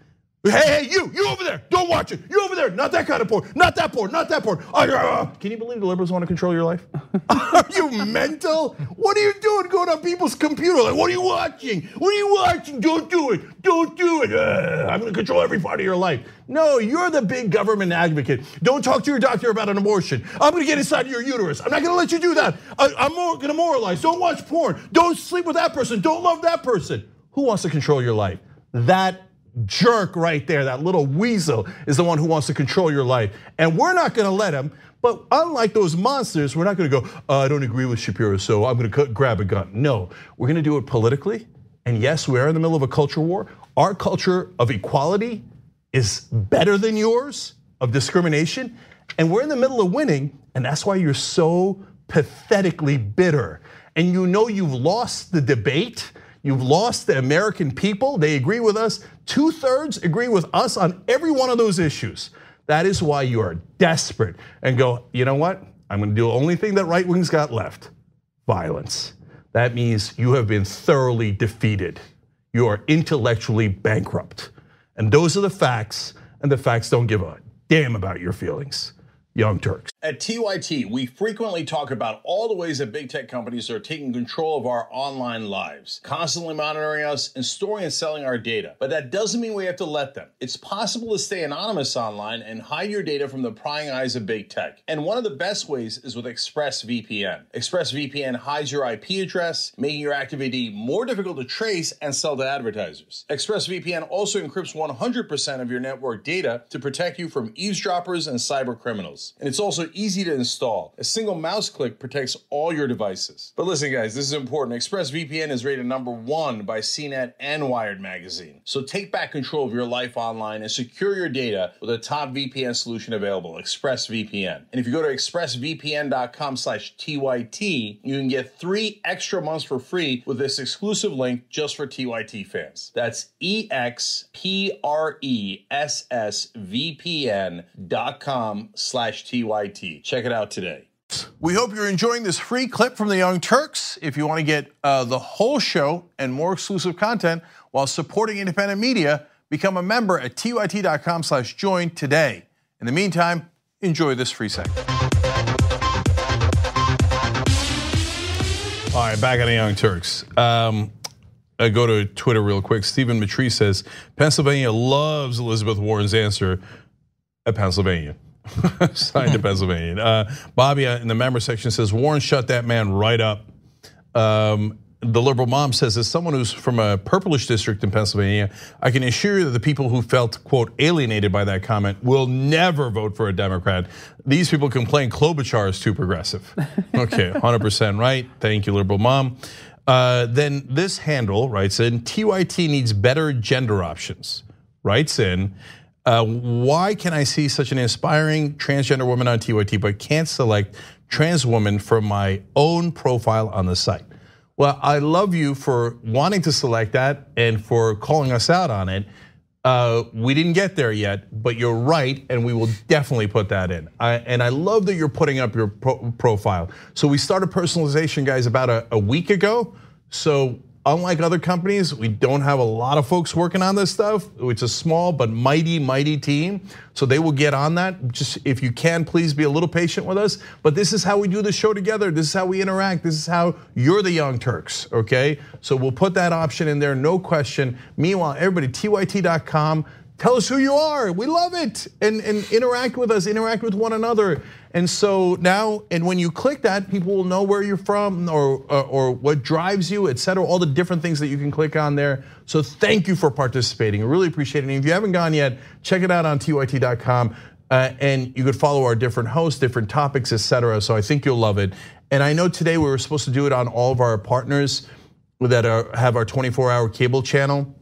Hey, you over there, don't watch it. You over there, not that kind of porn, not that porn, not that porn. Can you believe the liberals want to control your life? Are you mental? What are you doing going on people's computer? Like, what are you watching? What are you watching? Don't do it, don't do it. I'm gonna control every part of your life. No, you're the big government advocate. Don't talk to your doctor about an abortion. I'm gonna get inside of your uterus. I'm not gonna let you do that. I'm gonna moralize. Don't watch porn. Don't sleep with that person. Don't love that person. Who wants to control your life? That jerk right there, that little weasel, is the one who wants to control your life. And we're not gonna let him, but unlike those monsters, we're not gonna go, I don't agree with Shapiro, so I'm gonna grab a gun. No, we're gonna do it politically. And yes, we are in the middle of a culture war. Our culture of equality is better than yours, of discrimination. And we're in the middle of winning, and that's why you're so pathetically bitter. And you know you've lost the debate. You've lost the American people. They agree with us. 2/3 agree with us on every one of those issues. That is why you are desperate and go, you know what? I'm gonna do the only thing that right wing's got left, violence. That means you have been thoroughly defeated. You are intellectually bankrupt. And those are the facts, and the facts don't give a damn about your feelings. Young Turks. At TYT, we frequently talk about all the ways that big tech companies are taking control of our online lives, constantly monitoring us and storing and selling our data. But that doesn't mean we have to let them. It's possible to stay anonymous online and hide your data from the prying eyes of big tech. And one of the best ways is with ExpressVPN. ExpressVPN hides your IP address, making your active ID more difficult to trace and sell to advertisers. ExpressVPN also encrypts 100% of your network data to protect you from eavesdroppers and cyber criminals. And it's also easy to install. A single mouse click protects all your devices. But listen guys, this is important. ExpressVPN is rated #1 by CNET and Wired magazine. So take back control of your life online and secure your data with a top VPN solution available, ExpressVPN. And if you go to expressvpn.com/TYT, you can get 3 extra months for free with this exclusive link just for TYT fans. That's expressvpn.com/TYT. Check it out today. We hope you're enjoying this free clip from the Young Turks. If you want to get the whole show and more exclusive content while supporting independent media, become a member at tyt.com/join today. In the meantime, enjoy this free segment. All right, back on the Young Turks. I go to Twitter real quick. Stephen Matrie says, Pennsylvania loves Elizabeth Warren's answer at Pennsylvania. Signed to Pennsylvania. Bobby in the member section says, Warren shut that man right up. The liberal mom says, as someone who's from a purplish district in Pennsylvania, I can assure you that the people who felt, quote, alienated by that comment will never vote for a Democrat. These people complain Klobuchar is too progressive. Okay, 100% right. Thank you, liberal mom. Then this handle writes in, TYT needs better gender options. Writes in, why can I see such an inspiring transgender woman on TYT but can't select trans woman from my own profile on the site? Well, I love you for wanting to select that and for calling us out on it. We didn't get there yet, but you're right, and we will definitely put that in. And I love that you're putting up your profile. So we started personalization, guys, about a week ago. So unlike other companies, we don't have a lot of folks working on this stuff. It's a small but mighty team. So they will get on that. Just if you can, please be a little patient with us. But this is how we do the show together. This is how we interact. This is how you're the Young Turks, okay? So we'll put that option in there, no question. Meanwhile, everybody, tyt.com. Tell us who you are. We love it. And interact with us, interact with one another. And so now, and when you click that, people will know where you're from or what drives you, et cetera, all the different things that you can click on there. So thank you for participating. I really appreciate it. And if you haven't gone yet, check it out on tyt.com. And you could follow our different hosts, different topics, et cetera. So I think you'll love it. And I know today we were supposed to do it on all of our partners that have our 24-hour cable channel,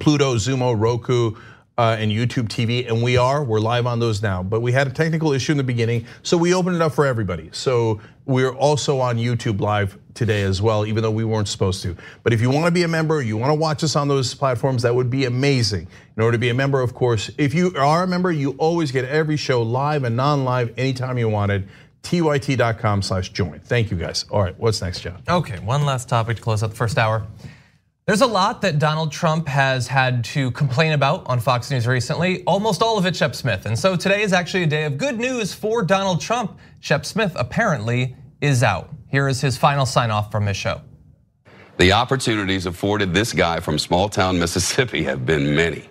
Pluto, Xumo, Roku, and YouTube TV, and we're live on those now. But we had a technical issue in the beginning, so we opened it up for everybody. So we're also on YouTube live today as well, even though we weren't supposed to. But if you want to be a member, you want to watch us on those platforms, that would be amazing. In order to be a member, of course, if you are a member, you always get every show live and non-live anytime you want it. tyt.com/join. Thank you, guys. All right, what's next, John? Okay, one last topic to close out the first hour. There's a lot that Donald Trump has had to complain about on Fox News recently, almost all of it Shep Smith. And so today is actually a day of good news for Donald Trump. Shep Smith apparently is out. Here is his final sign off from his show. The opportunities afforded this guy from small town Mississippi have been many.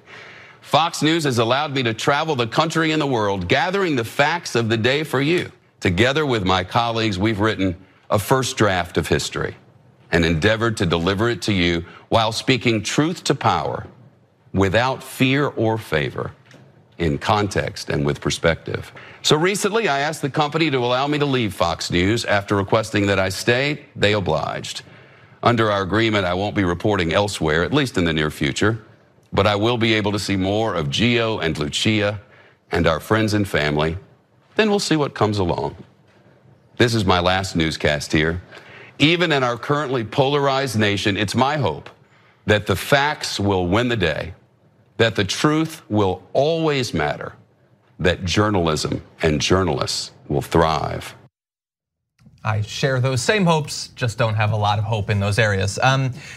Fox News has allowed me to travel the country and the world, gathering the facts of the day for you. Together with my colleagues, we've written a first draft of history and endeavored to deliver it to you while speaking truth to power without fear or favor, in context and with perspective. So recently I asked the company to allow me to leave Fox News. After requesting that I stay, they obliged. Under our agreement, I won't be reporting elsewhere, at least in the near future, but I will be able to see more of Gio and Lucia and our friends and family. Then we'll see what comes along. This is my last newscast here. Even in our currently polarized nation, it's my hope that the facts will win the day, that the truth will always matter, that journalism and journalists will thrive. I share those same hopes, just don't have a lot of hope in those areas.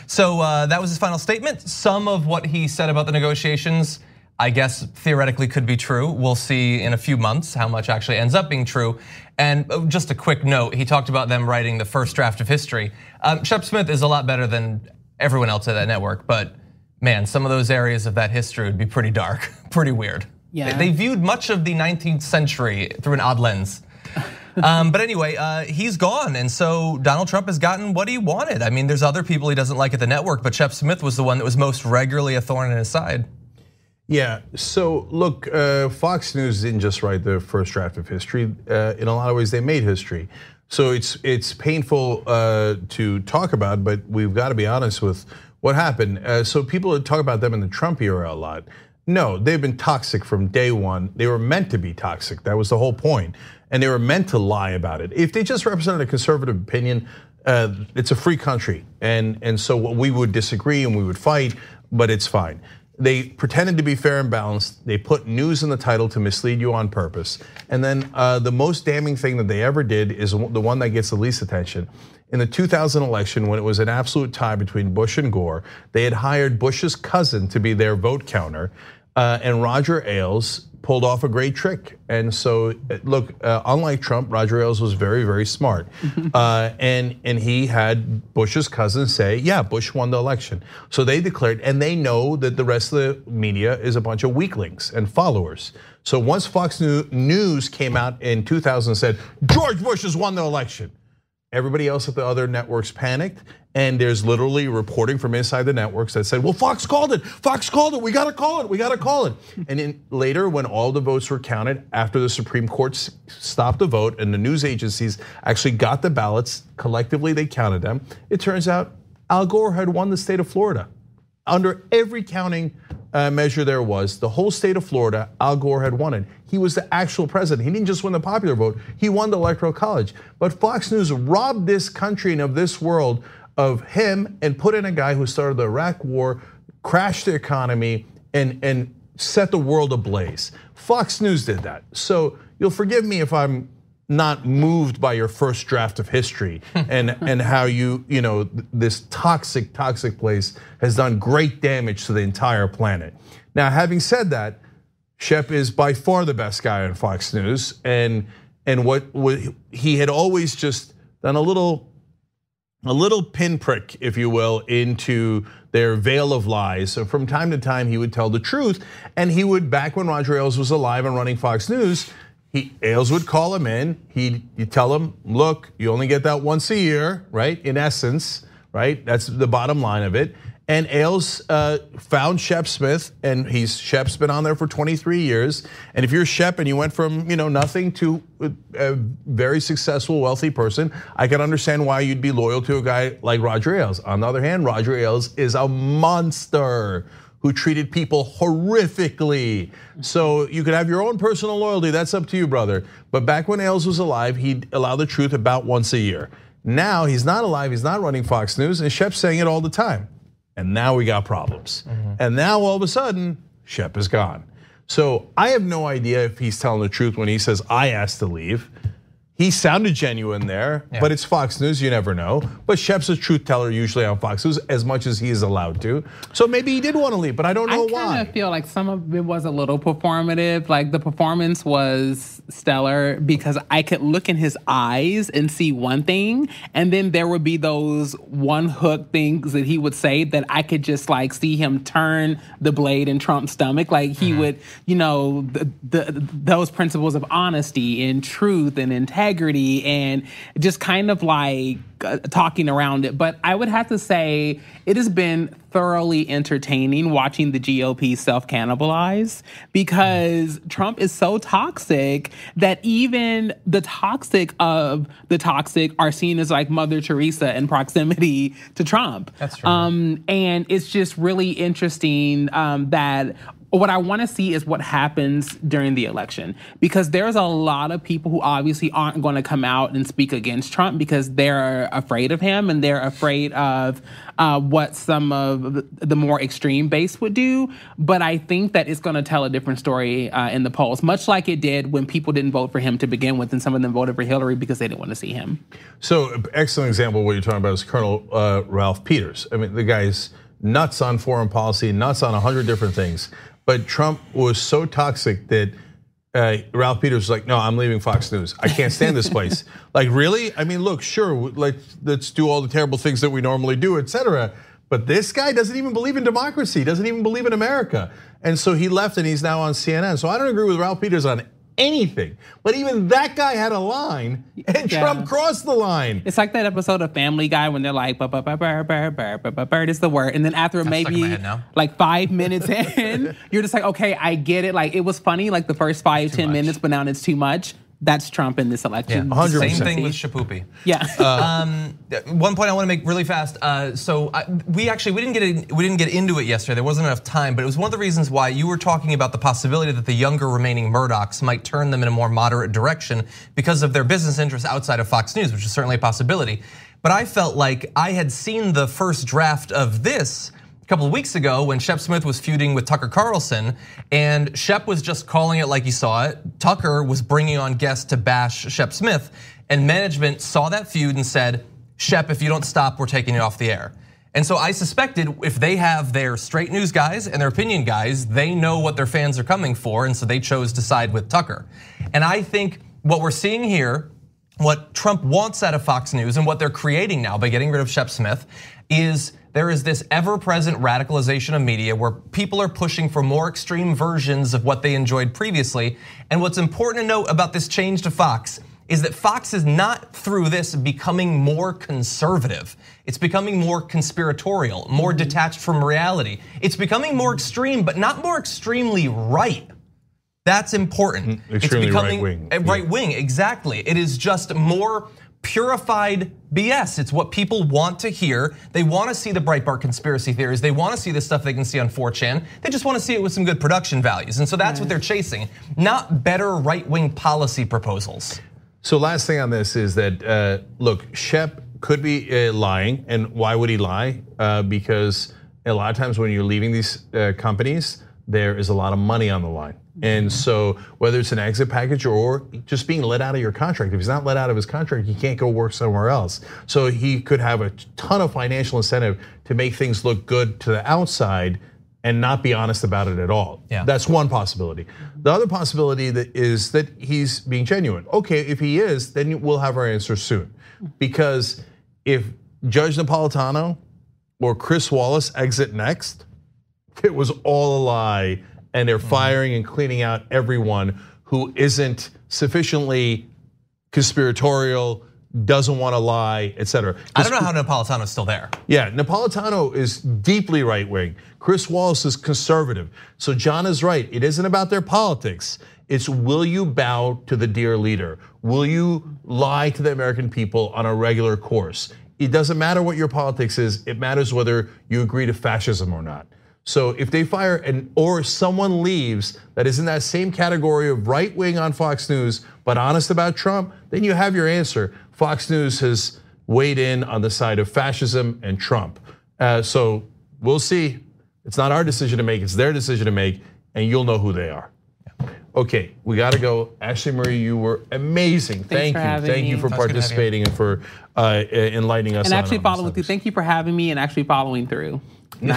So that was his final statement. Some of what he said about the negotiations, I guess theoretically could be true. We'll see in a few months how much actually ends up being true. And just a quick note, he talked about them writing the first draft of history. Shep Smith is a lot better than everyone else at that network, but man, some of those areas of that history would be pretty dark, pretty weird. Yeah. They viewed much of the 19th century through an odd lens. But anyway, he's gone, and so Donald Trump has gotten what he wanted. I mean, there's other people he doesn't like at the network, but Shep Smith was the one that was most regularly a thorn in his side. Yeah, so look, Fox News didn't just write the first draft of history. In a lot of ways, they made history. So it's painful to talk about, but we've got to be honest with what happened. So people talk about them in the Trump era a lot. No, they've been toxic from day one. They were meant to be toxic. That was the whole point. And they were meant to lie about it. If they just represented a conservative opinion, it's a free country. And so we would disagree and we would fight, but it's fine. They pretended to be fair and balanced. They put news in the title to mislead you on purpose. And then the most damning thing that they ever did is the one that gets the least attention. In the 2000 election, when it was an absolute tie between Bush and Gore, they had hired Bush's cousin to be their vote counter. And Roger Ailes pulled off a great trick. And so, look, unlike Trump, Roger Ailes was very, very smart. And he had Bush's cousin say, yeah, Bush won the election. So they declared, and they know that the rest of the media is a bunch of weaklings and followers. So once Fox News came out in 2000 and said, George Bush has won the election, everybody else at the other networks panicked, and there's literally reporting from inside the networks that said, well, Fox called it, we gotta call it, we gotta call it. And then later, when all the votes were counted, after the Supreme Court stopped the vote and the news agencies actually got the ballots, collectively they counted them, it turns out Al Gore had won the state of Florida. Under every counting measure there was, the whole state of Florida, Al Gore had won it. He was the actual president. He didn't just win the popular vote, he won the Electoral College. But Fox News robbed this country and of this world of him and put in a guy who started the Iraq War, crashed the economy, and set the world ablaze. Fox News did that. So you'll forgive me if I'm not moved by your first draft of history and how this toxic place has done great damage to the entire planet. Now, having said that, Shep is by far the best guy on Fox News, and what he had always just done a little pinprick, if you will, into their veil of lies. So from time to time, he would tell the truth, and he would, back when Roger Ailes was alive and running Fox News, Ailes would call him in. He'd tell him, look, you only get that once a year, right? In essence, right? That's the bottom line of it. And Ailes found Shep Smith, and Shep's been on there for 23 years. And if you're Shep and you went from nothing to a very successful, wealthy person, I can understand why you'd be loyal to a guy like Roger Ailes. On the other hand, Roger Ailes is a monster who treated people horrifically. So you could have your own personal loyalty, that's up to you, brother. But back when Ailes was alive, he'd allow the truth about once a year. Now he's not alive, he's not running Fox News, and Shep's saying it all the time. And now we got problems. And now all of a sudden, Shep is gone. So I have no idea if he's telling the truth when he says, I asked to leave. He sounded genuine there, but it's Fox News, you never know. But Shep's a truth teller usually on Fox News as much as he is allowed to. So maybe he did want to leave, but I don't know why. I kind of feel like some of it was a little performative. Like the performance was stellar because I could look in his eyes and see one thing, and then there would be those one hook things that he would say that I could just like see him turn the blade in Trump's stomach. Like he would, those principles of honesty and truth and integrity and just kind of like talking around it. But I would have to say it has been thoroughly entertaining watching the GOP self-cannibalize because Trump is so toxic that even the toxic of the toxic are seen as like Mother Teresa in proximity to Trump. That's true. And it's just really interesting that what I want to see is what happens during the election, because there's a lot of people who obviously aren't going to come out and speak against Trump because they're afraid of him and they're afraid of what some of the more extreme base would do. But I think that it's going to tell a different story in the polls, much like it did when people didn't vote for him to begin with, and some of them voted for Hillary because they didn't want to see him. So, excellent example of what you're talking about is Colonel Ralph Peters. I mean, the guy's nuts on foreign policy, nuts on 100 different things. But Trump was so toxic that Ralph Peters was like, no, I'm leaving Fox News. I can't stand this place. Like, really? I mean, look, sure, let's do all the terrible things that we normally do, et cetera. But this guy doesn't even believe in democracy, doesn't even believe in America. And so he left and he's now on CNN. So I don't agree with Ralph Peters on anything. But even that guy had a line and Trump crossed the line. It's like that episode of Family Guy when they're like, bird is the word. And then after maybe like 5 minutes in, you're just like, okay, I get it. Like it was funny like the first 5-10 minutes, but now it's too much. That's Trump in this election. 100%. Same thing with Shapoopy. Yeah. One point I want to make really fast. We didn't get into it yesterday. There wasn't enough time, but it was one of the reasons why you were talking about the possibility that the younger remaining Murdochs might turn them in a more moderate direction because of their business interests outside of Fox News, which is certainly a possibility. But I felt like I had seen the first draft of this a couple of weeks ago when Shep Smith was feuding with Tucker Carlson, and Shep was just calling it like he saw it. Tucker was bringing on guests to bash Shep Smith, and management saw that feud and said, Shep, if you don't stop, we're taking you off the air. And so I suspected if they have their straight news guys and their opinion guys, they know what their fans are coming for, and so they chose to side with Tucker. And I think what we're seeing here, what Trump wants out of Fox News and what they're creating now by getting rid of Shep Smith is there is this ever-present radicalization of media where people are pushing for more extreme versions of what they enjoyed previously. And what's important to note about this change to Fox is that Fox is not through this becoming more conservative. It's becoming more conspiratorial, more detached from reality. It's becoming more extreme, but not more extremely right. That's important. Extremely it's becoming right-wing. Right-wing, exactly. It is just more purified BS. It's what people want to hear. They want to see the Breitbart conspiracy theories. They want to see the stuff they can see on 4chan. They just want to see it with some good production values. And so that's what they're chasing, not better right-wing policy proposals. So last thing on this is that, look, Shep could be lying. And why would he lie? Because a lot of times when you're leaving these companies, there is a lot of money on the line. And so whether it's an exit package or just being let out of your contract, if he's not let out of his contract, he can't go work somewhere else. So he could have a ton of financial incentive to make things look good to the outside and not be honest about it at all. Yeah. That's one possibility. The other possibility is that he's being genuine. Okay, if he is, then we'll have our answer soon. Because if Judge Napolitano or Chris Wallace exit next, it was all a lie, and they're firing and cleaning out everyone who isn't sufficiently conspiratorial, doesn't want to lie, etc. I don't know how Napolitano's still there. Yeah, Napolitano is deeply right-wing. Chris Wallace is conservative. So John is right. It isn't about their politics. It's will you bow to the dear leader? Will you lie to the American people on a regular course? It doesn't matter what your politics is. It matters whether you agree to fascism or not. So if they fire or someone leaves that is in that same category of right wing on Fox News, but honest about Trump, then you have your answer. Fox News has weighed in on the side of fascism and Trump. So we'll see. It's not our decision to make, it's their decision to make, and you'll know who they are. Okay, we gotta go. Ashlee Marie, you were amazing. Thank you. Thank you for participating and for enlightening us. And actually following through. Thank you for having me and actually following through. And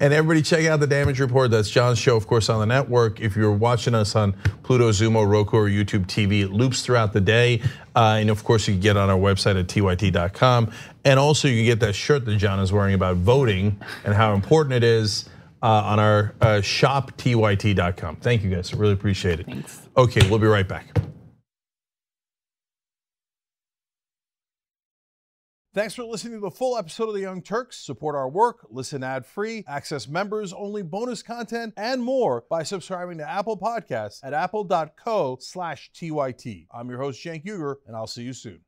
everybody check out the Damage Report. That's John's show, of course, on the network. If you're watching us on Pluto, Zumo, Roku, or YouTube TV, it loops throughout the day. And of course, you can get on our website at tyt.com. And also you can get that shirt that John is wearing about voting and how important it is on our shop, tyt.com. Thank you guys, really appreciate it. Thanks. Okay, we'll be right back. Thanks for listening to the full episode of the Young Turks. Support our work, listen ad-free, access members-only bonus content, and more by subscribing to Apple Podcasts at apple.co/TYT. I'm your host, Cenk Uygur, and I'll see you soon.